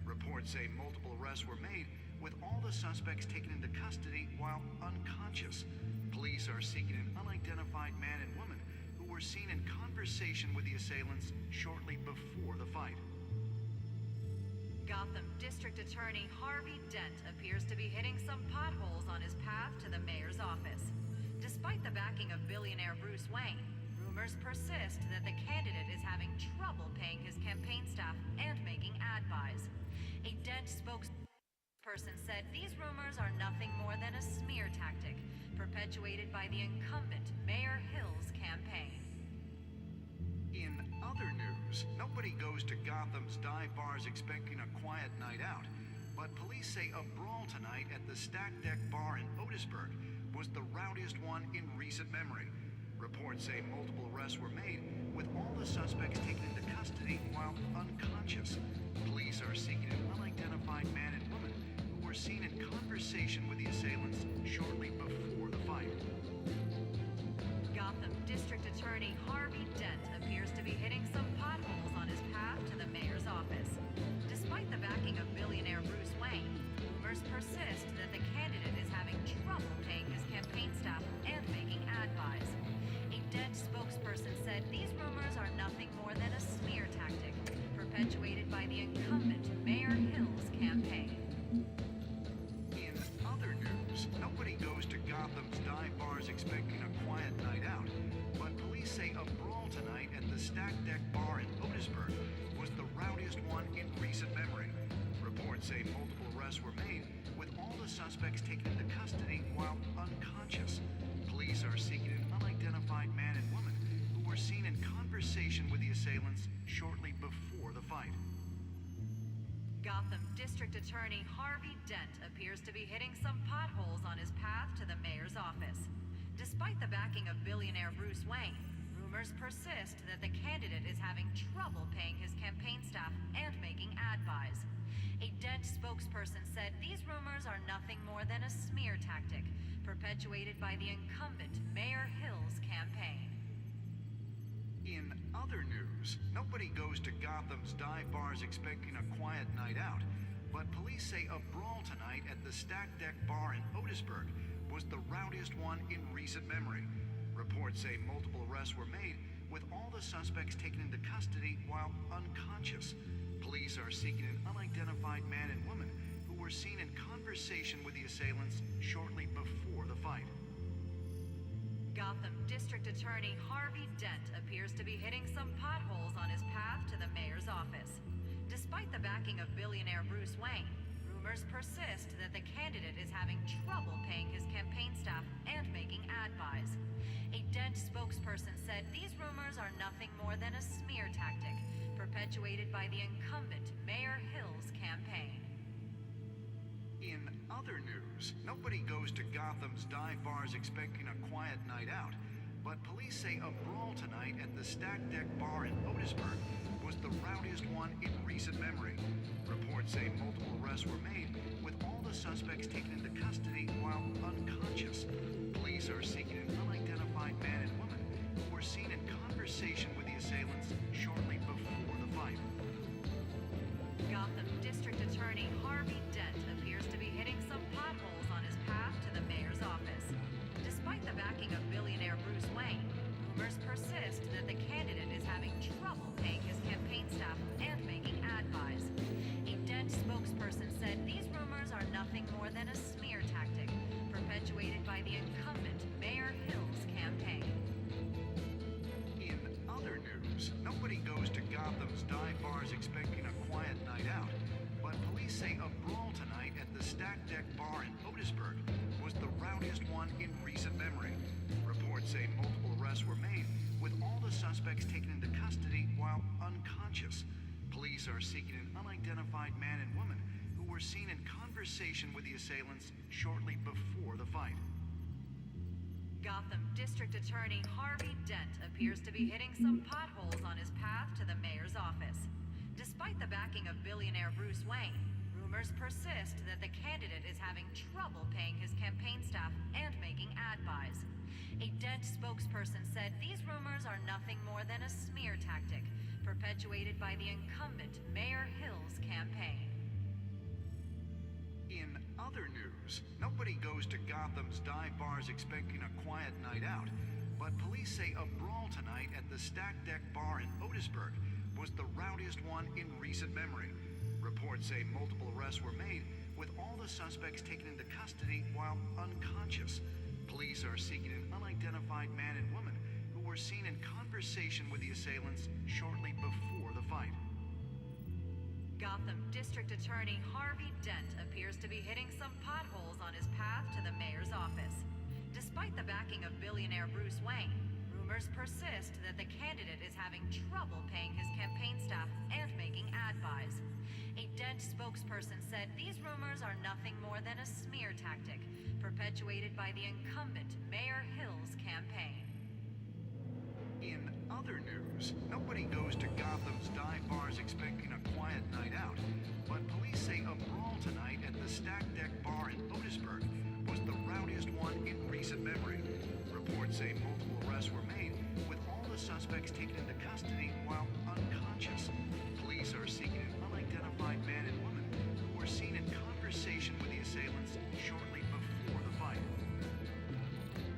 Reports say multiple arrests were made, with all the suspects taken into custody while unconscious. Police are seeking an unidentified man and woman who were seen in conversation with the assailants shortly before the fight. Gotham District Attorney Harvey Dent appears to be hitting some potholes on his path to the mayor's office. Despite the backing of billionaire Bruce Wayne, rumors persist that the candidate is having trouble paying his campaign staff and making ad buys. A Dent spokesperson said these rumors are nothing more than a smear tactic perpetuated by the incumbent Mayor Hill's campaign. In other news, nobody goes to Gotham's dive bars expecting a quiet night out, but police say a brawl tonight at the Stack Deck Bar in Otisburg was the rowdiest one in recent memory. Reports say multiple arrests were made, with all the suspects taken into custody while unconscious. Police are seeking an unidentified man and woman who were seen in conversation with the assailants shortly before the fight. Gotham District Attorney Harvey Dent appears to be hitting some potholes on his path to the mayor's office. Despite the backing of billionaire Bruce Wayne, rumors persist that the candidate is having trouble paying his campaign staff and making ad buys. A Dent spokesperson said these rumors are nothing more than a smear tactic perpetuated by the incumbent Mayor Hill's campaign. In other news, nobody goes to Gotham's dive bars expecting a quiet night out, but police say a brawl tonight at the Stack Deck Bar in Otisburg was the rowdiest one in recent memory. Reports say multiple arrests were made, with all the suspects taken into custody while unconscious. Police are seeking an unidentified man and woman who were seen in conversation with the assailants shortly before the fight. Gotham District Attorney Harvey Dent appears to be hitting some potholes on his path to the mayor's office. Despite the backing of billionaire Bruce Wayne, rumors persist that the candidate is having trouble paying his campaign staff and making ad buys. A Dent spokesperson said these rumors are nothing more than a smear tactic perpetuated by the incumbent Mayor Hill's campaign. In other news, nobody goes to Gotham's dive bars expecting a quiet night out, but police say a brawl tonight at the Stack Deck Bar in Otisburg was the rowdiest one in recent memory. Reports say multiple arrests were made, with all the suspects taken into custody while unconscious. Police are seeking an unidentified man and woman who were seen in conversation with the assailants shortly before the fight. Gotham District Attorney Harvey Dent appears to be hitting some potholes on his path to the mayor's office. Despite the backing of billionaire Bruce Wayne, rumors persist that the candidate is having trouble paying his campaign staff and making ad buys. A Dent spokesperson said these rumors are nothing more than a smear tactic perpetuated by the incumbent Mayor Hill's campaign. In other news, nobody goes to Gotham's dive bars expecting a quiet night out, but police say a brawl tonight at the Stack Deck Bar in Otisburg was the rowdiest one in recent memory. Reports say multiple arrests were made, with all the suspects taken into custody while unconscious. Police are seeking an unidentified man and woman who were seen in conversation with the assailants shortly before the fight. Gotham District Attorney Harvey Dent appears to be hitting some potholes on his path to the mayor's office. Despite the backing of billionaire Bruce Wayne, rumors persist that the candidate is having trouble paying his campaign staff and making ad buys. A Dent spokesperson said these rumors are nothing more than a smear tactic perpetuated by the incumbent Mayor Hill's campaign. In other news, nobody goes to Gotham's dive bars expecting a quiet night out, but police say a brawl tonight at the Stack Deck Bar in Otisburg was the rowdiest one in recent memory. Reports say multiple arrests were made, with all the suspects taken into custody while unconscious. Police are seeking an unidentified man and woman who were seen in conversation with the assailants shortly before the fight. Gotham District Attorney Harvey Dent appears to be hitting some potholes on his path to the mayor's office. Despite the backing of billionaire Bruce Wayne, rumors persist that the candidate is having trouble paying his campaign staff and making ad buys. A Dent spokesperson said these rumors are nothing more than a smear tactic perpetuated by the incumbent Mayor Hill's campaign. In other news, nobody goes to Gotham's dive bars expecting a quiet night out, but police say a brawl tonight at the Stack Deck Bar in Otisburg was the rowdiest one in recent memory. Reports say multiple arrests were made, with all the suspects taken into custody while unconscious. Police are seeking an unidentified man and woman who were seen in conversation with the assailants shortly before the fight. Gotham District Attorney Harvey Dent appears to be hitting some potholes on his path to the mayor's office. Despite the backing of billionaire Bruce Wayne, rumors persist that the candidate is having trouble paying his campaign staff and making ad buys. A Dent spokesperson said these rumors are nothing more than a smear tactic perpetuated by the incumbent Mayor Hill's campaign. In other news, nobody goes to Gotham's dive bars expecting a quiet night out, but police say a brawl tonight at the Stack Deck Bar in Otisburg was the rowdiest one in recent memory. Reports say multiple arrests were made, with all the suspects taken into custody while unconscious. Police are seeking an unidentified man and woman who were seen in conversation with the assailants shortly before the fight.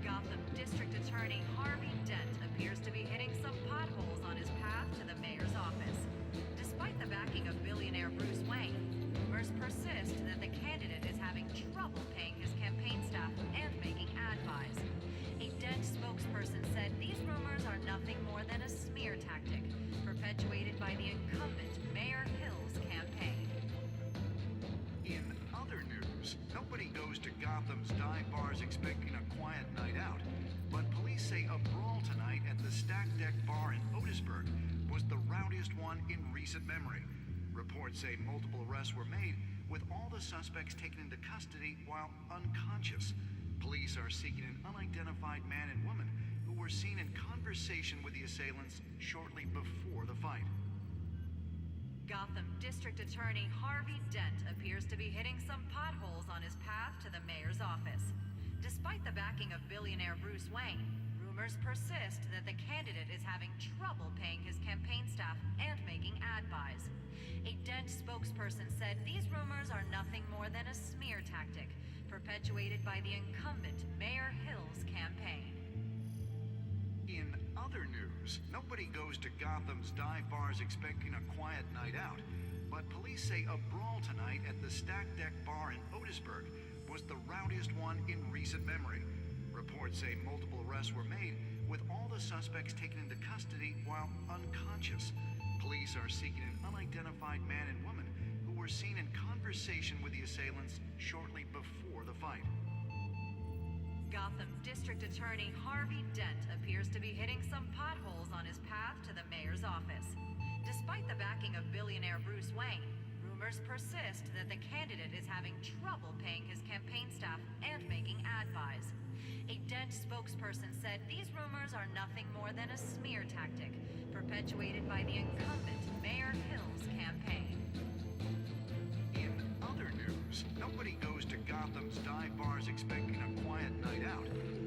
Gotham District Attorney Harvey Dent appears to be hitting some potholes on his path to the mayor's office. Despite the backing of billionaire Bruce Wayne, rumors persist that the candidate is having trouble paying his campaign staff and making ad buys. A Dent spokesperson said these rumors are nothing more than a smear tactic perpetuated by the incumbent Mayor Hill's campaign. In other news, nobody goes to Gotham's dive bars expecting a quiet night out, but police say a brawl tonight at the Stack Deck Bar in Otisburg was the rowdiest one in recent memory. Reports say multiple arrests were made, with all the suspects taken into custody while unconscious. Police are seeking an unidentified man and woman who were seen in conversation with the assailants shortly before the fight. Gotham District Attorney Harvey Dent appears to be hitting some potholes on his path to the mayor's office. Despite the backing of billionaire Bruce Wayne, rumors persist that the candidate is having trouble paying his campaign staff and making ad buys. A Dent spokesperson said these rumors are nothing more than a smear tactic perpetuated by the incumbent Mayor Hill's campaign. In other news, nobody goes to Gotham's dive bars expecting a quiet night out, but police say a brawl tonight at the Stack Deck Bar in Otisburg was the rowdiest one in recent memory. Reports say multiple arrests were made, with all the suspects taken into custody while unconscious. Police are seeking an unidentified man and woman who were seen in conversation with the assailants shortly before the fight. Gotham District Attorney Harvey Dent appears to be hitting some potholes on his path to the mayor's office. Despite the backing of billionaire Bruce Wayne, rumors persist that the candidate is having trouble paying his campaign staff and making ad buys. A Dent spokesperson said these rumors are nothing more than a smear tactic perpetuated by the incumbent Mayor Hill's campaign. In other news, nobody goes to Gotham's dive bars expecting a quiet night out,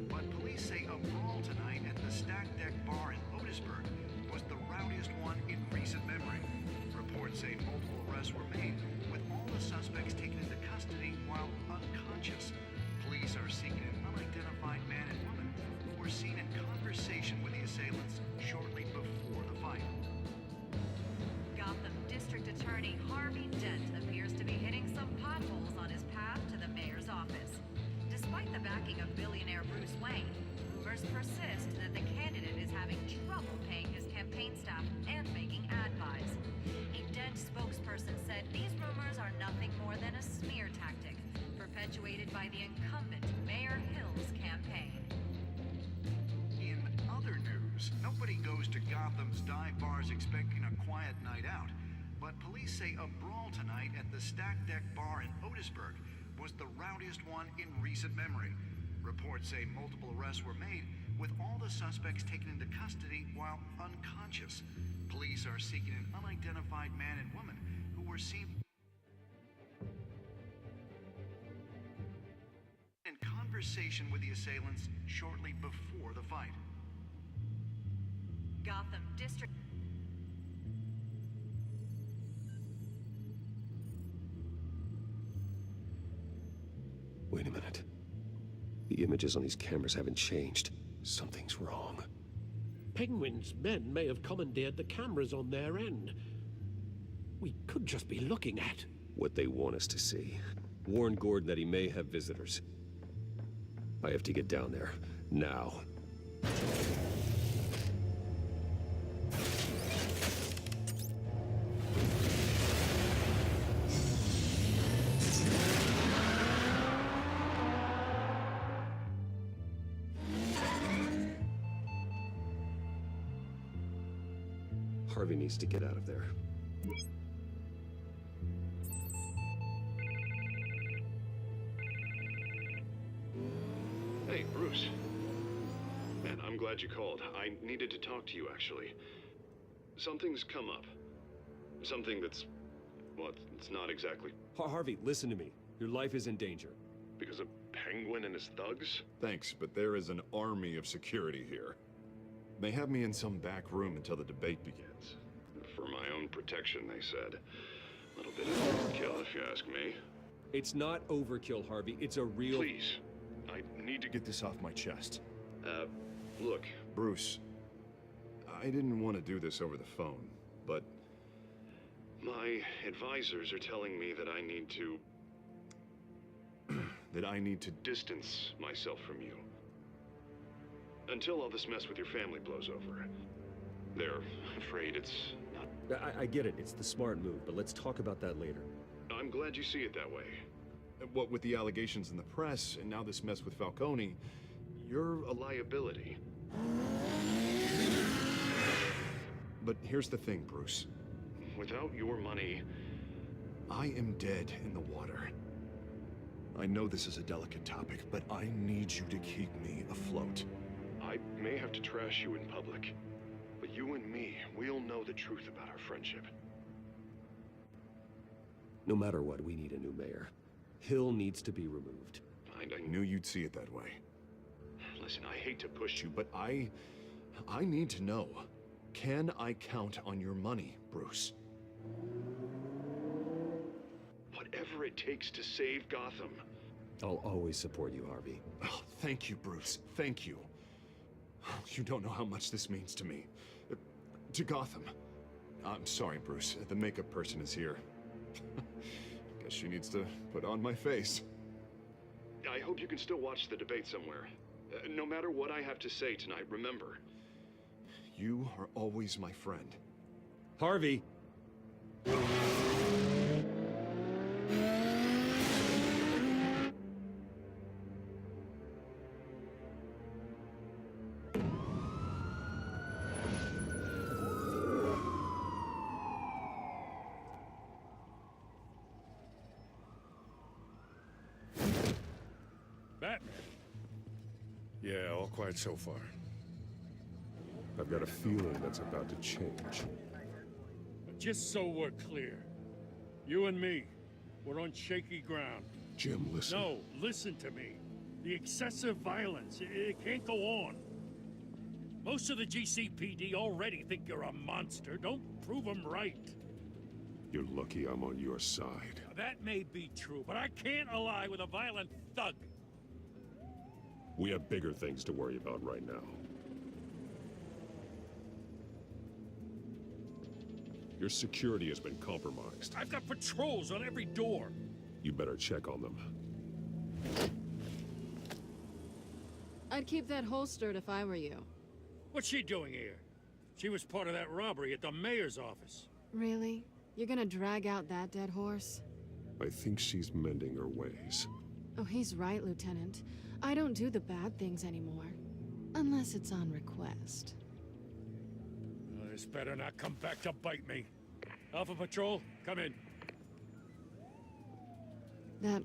but police say a brawl tonight at the Stack Deck Bar in Otisburg was the rowdiest one in recent memory. Reports say multiple arrests were made, with all the suspects taken into custody while unconscious. Police are seeking an unidentified man and woman who were seen in conversation with the assailants shortly before the fight. Gotham District Attorney Harvey Dent appears to be hitting some potholes on his path to the mayor's office. Despite the backing of billionaire Bruce Wayne, rumors persist that the candidate is having trouble paying his campaign staff and making ad buys. A Dent spokesperson said these rumors are nothing more than a smear tactic perpetuated by the incumbent Mayor Hill's campaign. In other news, nobody goes to Gotham's dive bars expecting a quiet night out, but police say a brawl tonight at the Stack Deck Bar in Otisburg was the rowdiest one in recent memory. Reports say multiple arrests were made, with all the suspects taken into custody while unconscious. Police are seeking an unidentified man and woman who were seen... conversation with the assailants shortly before the fight. Gotham District. Wait a minute. The images on these cameras haven't changed. Something's wrong. Penguin's men may have commandeered the cameras on their end. We could just be looking at what they want us to see. Warn Gordon that he may have visitors. I have to get down there, now. Harvey needs to get out of there. Hey, Bruce. Man, I'm glad you called. I needed to talk to you, actually. Something's come up. Something that's... well, it's not exactly... Harvey, listen to me. Your life is in danger. Because of Penguin and his thugs? Thanks, but there is an army of security here. They have me in some back room until the debate begins. For my own protection, they said. A little bit of overkill, if you ask me. It's not overkill, Harvey. It's a real... Please. I need to get this off my chest. Look, Bruce. I didn't want to do this over the phone, but... my advisors are telling me that I need to... that I need to distance myself from you. Until all this mess with your family blows over. They're afraid it's not... I get it. It's the smart move, but let's talk about that later. I'm glad you see it that way. What with the allegations in the press, and now this mess with Falcone, you're a liability. But here's the thing, Bruce. Without your money, I am dead in the water. I know this is a delicate topic, but I need you to keep me afloat. I may have to trash you in public, but you and me, we'll know the truth about our friendship. No matter what, we need a new mayor. Hill needs to be removed. I knew you'd see it that way. Listen, I hate to push you, but I need to know. Can I count on your money, Bruce? Whatever it takes to save Gotham. I'll always support you, Harvey. Oh, thank you, Bruce. Thank you. You don't know how much this means to me. To Gotham. I'm sorry, Bruce. The makeup person is here. Guess she needs to put on my face. I hope you can still watch the debate somewhere. No matter what I have to say tonight, remember, you are always my friend. Harvey! Batman. Yeah, all quiet so far. I've got a feeling that's about to change. But just so we're clear, you and me, we're on shaky ground. Jim, listen. No, listen to me. The excessive violence, it can't go on. Most of the GCPD already think you're a monster. Don't prove them right. You're lucky I'm on your side. That may be true, but I can't ally with a violent thug. We have bigger things to worry about right now. Your security has been compromised. I've got patrols on every door. You better check on them. I'd keep that holstered if I were you. What's she doing here? She was part of that robbery at the mayor's office. Really? You're gonna drag out that dead horse? I think she's mending her ways. Oh, he's right, Lieutenant. I don't do the bad things anymore. Unless it's on request. This better not come back to bite me. Alpha Patrol, come in. That,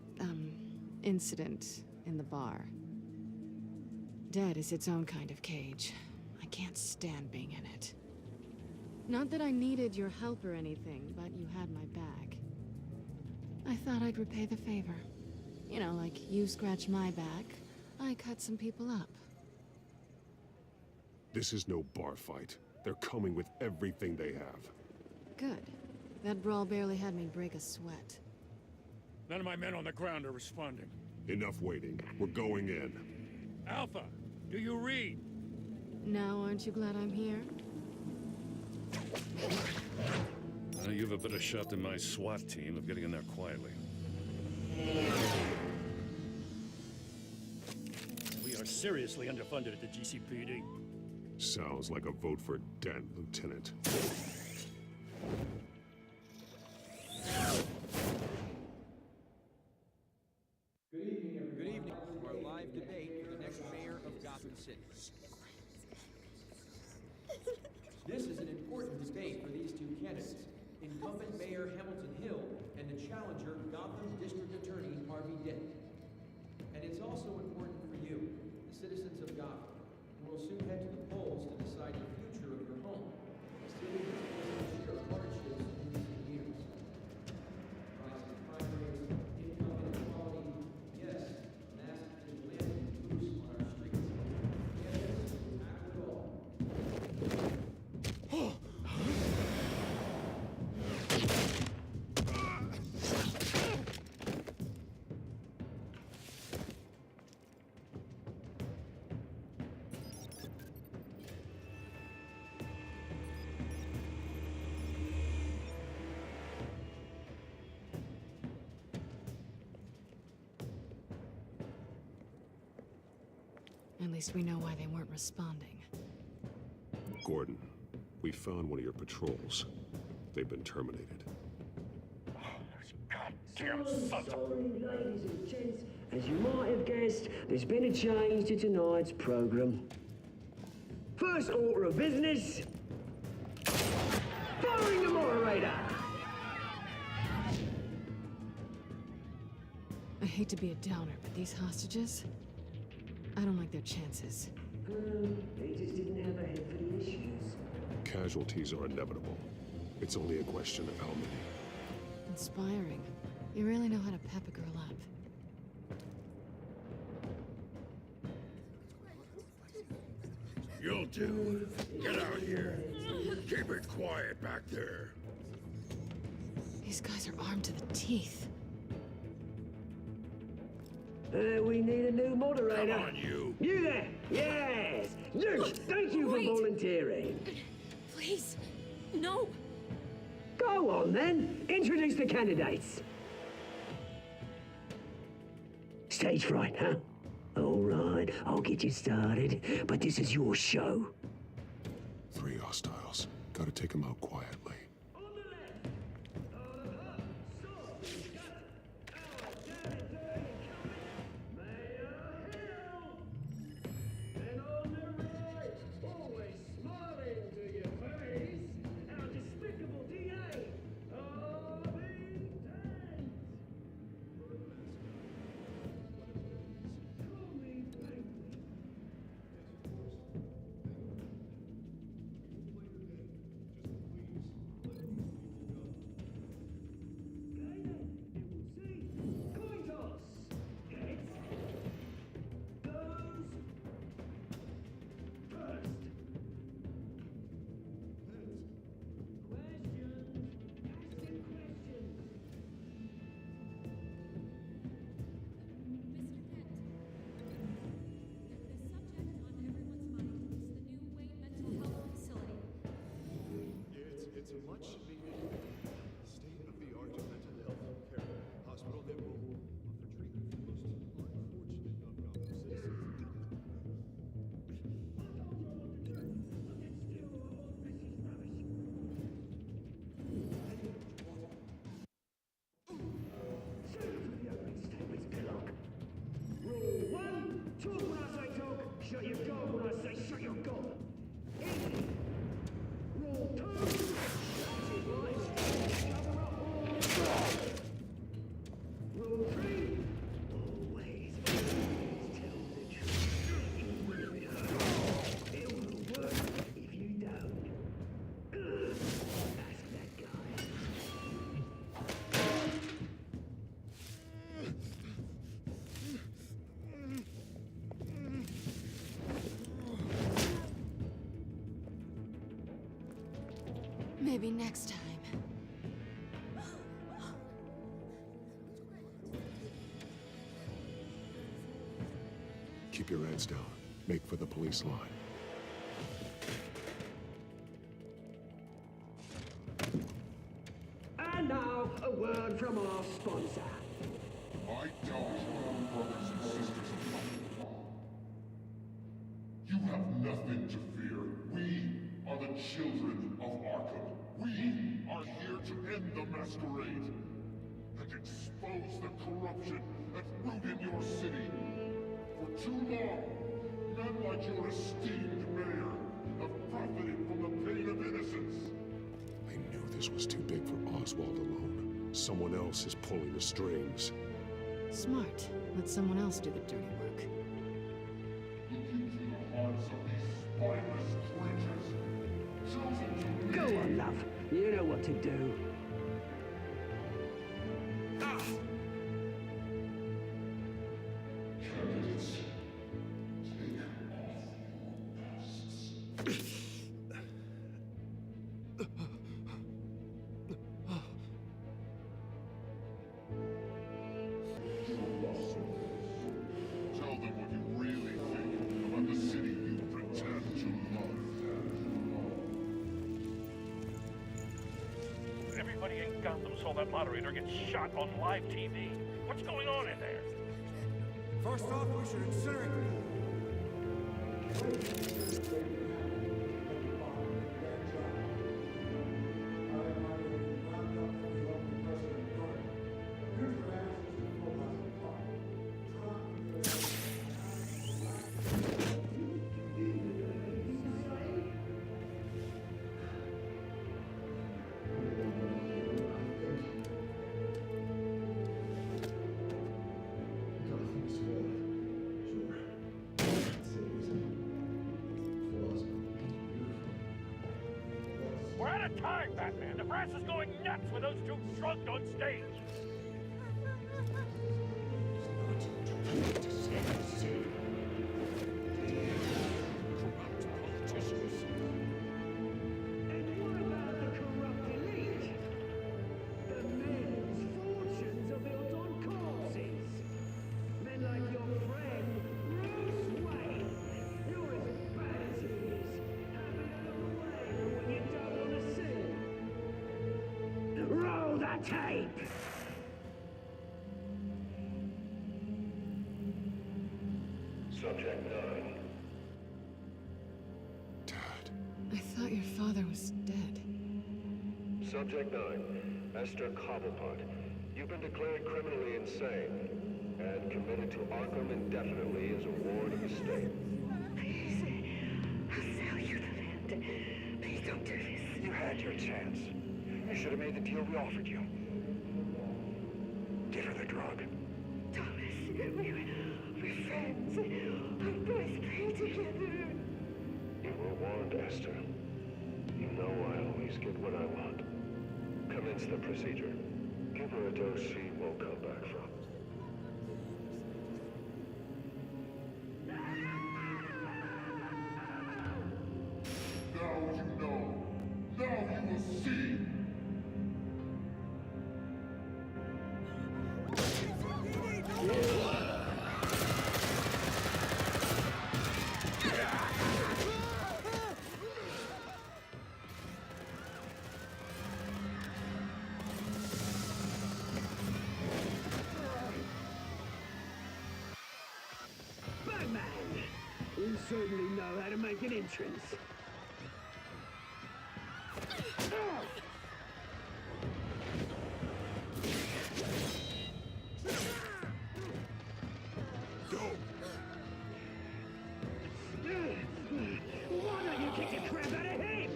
incident in the bar. Dead is its own kind of cage. I can't stand being in it. Not that I needed your help or anything, but you had my back. I thought I'd repay the favor. You know, like you scratch my back, I cut some people up. This is no bar fight. They're coming with everything they have. Good. That brawl barely had me break a sweat. None of my men on the ground are responding. Enough waiting. We're going in. Alpha, do you read? Now, aren't you glad I'm here? You have a better shot than my SWAT team of getting in there quietly. We are seriously underfunded at the GCPD. Sounds like a vote for Dent, Lieutenant. Good evening, everyone. Good evening. Our live debate for the next mayor of Gotham City. This is an important debate for these two candidates, incumbent Mayor Hamilton Hill and the challenger Gotham District Attorney Harvey Dent. And it's also important for you, the citizens of Gotham, who will soon head to the polls to decide the future of your home. A city that's facing sheer hardships in recent years. Rising crime rates, income inequality, yes, massive vigilante abuse on our streets. Yes, tackle it all. At least we know why they weren't responding. Gordon, we found one of your patrols. They've been terminated. Sorry, ladies and gents. As you might have guessed, there's been a change to tonight's program. First order of business, firing the moderator. I hate to be a downer, but these hostages, I don't like their chances. They just didn't have a head for the issues. Casualties are inevitable. It's only a question of how many. Inspiring. You really know how to pep a girl up. You'll do. Get out here. Keep it quiet back there. These guys are armed to the teeth. We need a new moderator. Come on, you. You there? Yes. You. Thank you for volunteering. Please, no. Go on then. Introduce the candidates. Stage fright, huh? All right, I'll get you started, but this is your show. 3 hostiles. Gotta take them out quietly. Maybe next time. Keep your heads down. Make for the police line. And now, a word from our sponsor. I tell you, brothers and sisters of mine, you have nothing to fear. We are the children of Arkham. We are here to end the masquerade and expose the corruption that's rooted in your city. For too long, men like your esteemed mayor have profited from the pain of innocence. I knew this was too big for Oswald alone. Someone else is pulling the strings. Smart. Let someone else do the dirty work. Look into the hearts of these spineless creatures, chosen to Go on, love. You know what to do. Candidates, take off your masks. Tell them what you really think about the city you pretend to love. Everybody in Gotham saw that moderator get shot on live TV. What's going on in there? First off, we should incinerate We're out of time, Batman. The brass is going nuts with those two shrugged on stage. And what about the corrupt elite? The men's fortunes are built on corpses. Men like your friend, Bruce Wayne. You're as bad as he is. Happy to look away from what you don't want to see. Roll the tape! Subject 9. I thought your father was dead. Subject 9, Esther Cobblepot. You've been declared criminally insane and committed to Arkham indefinitely as a ward of the state. Please, I'll sell you the land. Please don't do this. You had your chance. You should have made the deal we offered you. Give her the drug. Thomas, we're friends. Our boys play together. You were warned, Esther. You know I always get what I want. Commence the procedure. Give her a dose she won't come back from. Now you know. Now you will see. Batman! You certainly know how to make an entrance. Why don't you kick the crap out of him?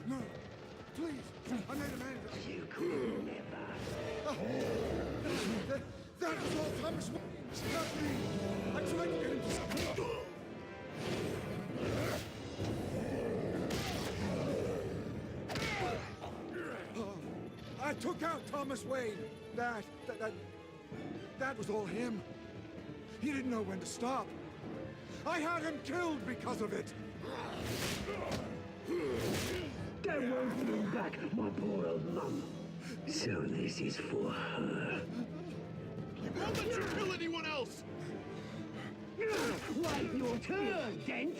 No, please. I made a man. You could never. That was all Thomas Wayne's, not me. I tried to get him to stop. I took out Thomas Wayne. That was all him. He didn't know when to stop. I had him killed because of it. That won't bring back my poor old mum. So this is for her. He won't let you kill anyone else! Wait your turn, Dent!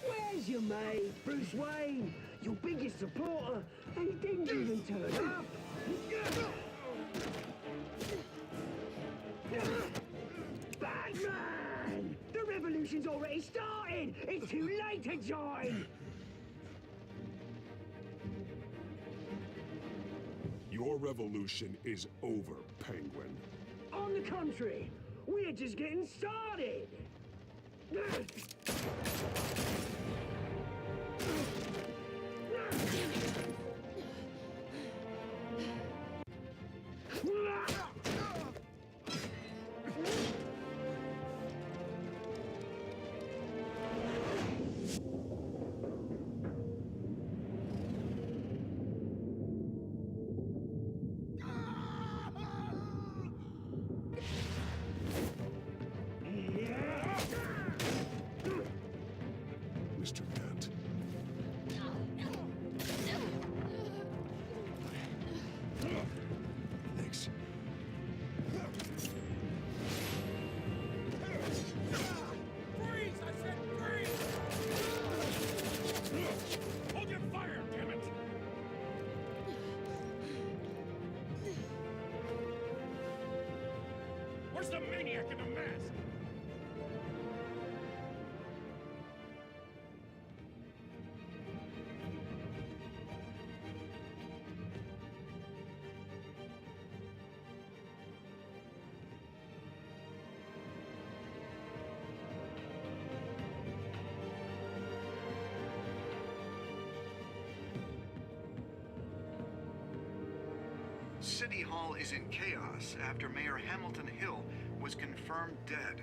Where's your mate, Bruce Wayne? Your biggest supporter, and he didn't even turn up. Batman! The revolution's already started! It's too late to join! Your revolution is over, Penguin. On the contrary, we're just getting started! Mr. Dent. Thanks. Freeze! I said freeze! Hold your fire, damn it! Where's the maniac in the mask? City Hall is in chaos after Mayor Hamilton Hill was confirmed dead.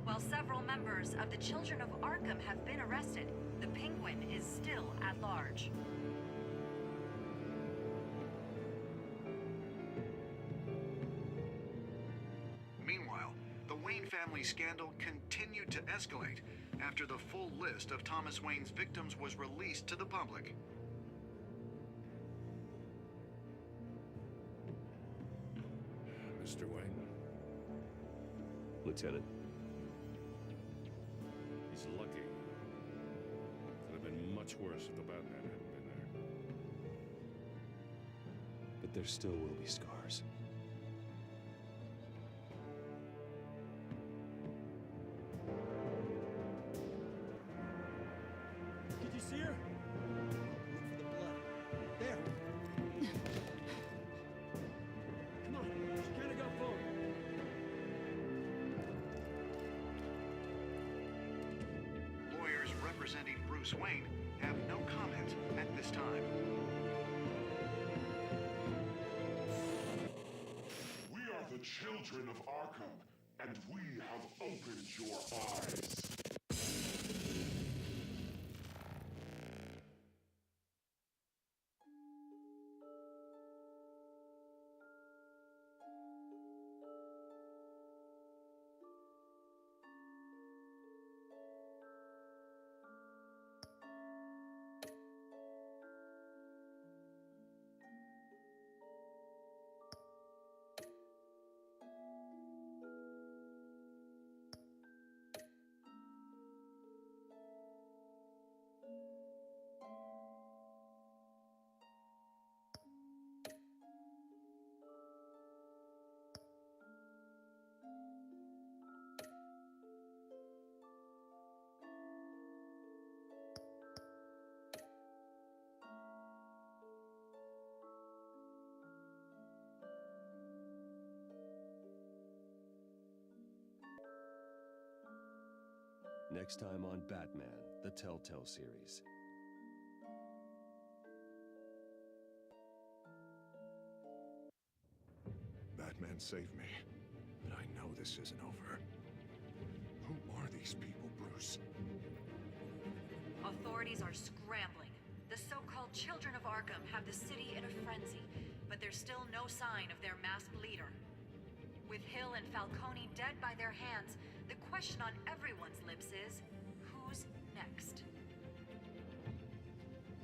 While several members of the Children of Arkham have been arrested, the Penguin is still at large. Meanwhile, the Wayne family scandal continued to escalate after the full list of Thomas Wayne's victims was released to the public. Mr. Wayne. Lieutenant. He's lucky. Could have been much worse if the Batman hadn't been there. But there still will be scars. Did you see her? Look for the blood. There. Come on, she gotta go forward. Lawyers representing Bruce Wayne have no comment at this time. We are the children of Arkham, and we have opened your eyes. Next time on Batman, the Telltale series. Batman save me. But I know this isn't over. Who are these people, Bruce? Authorities are scrambling. The so-called Children of Arkham have the city in a frenzy, but there's still no sign of their masked leader. With Hill and Falcone dead by their hands, the question on everyone's lips is, who's next?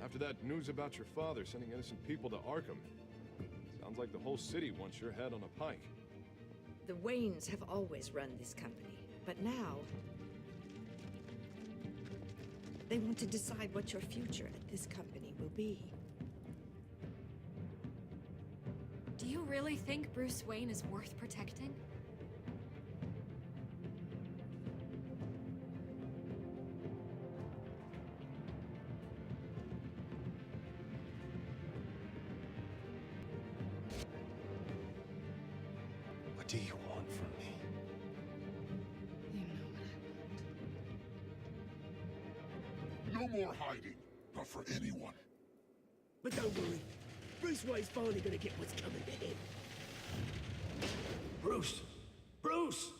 After that news about your father sending innocent people to Arkham, sounds like the whole city wants your head on a pike. The Waynes have always run this company, but now they want to decide what your future at this company will be. Do you really think Bruce Wayne is worth protecting? What do you want from me? You know what I want. No more hiding. Not for anyone. But don't worry. Bruce Wayne's finally gonna get what's coming to him. Bruce! Bruce!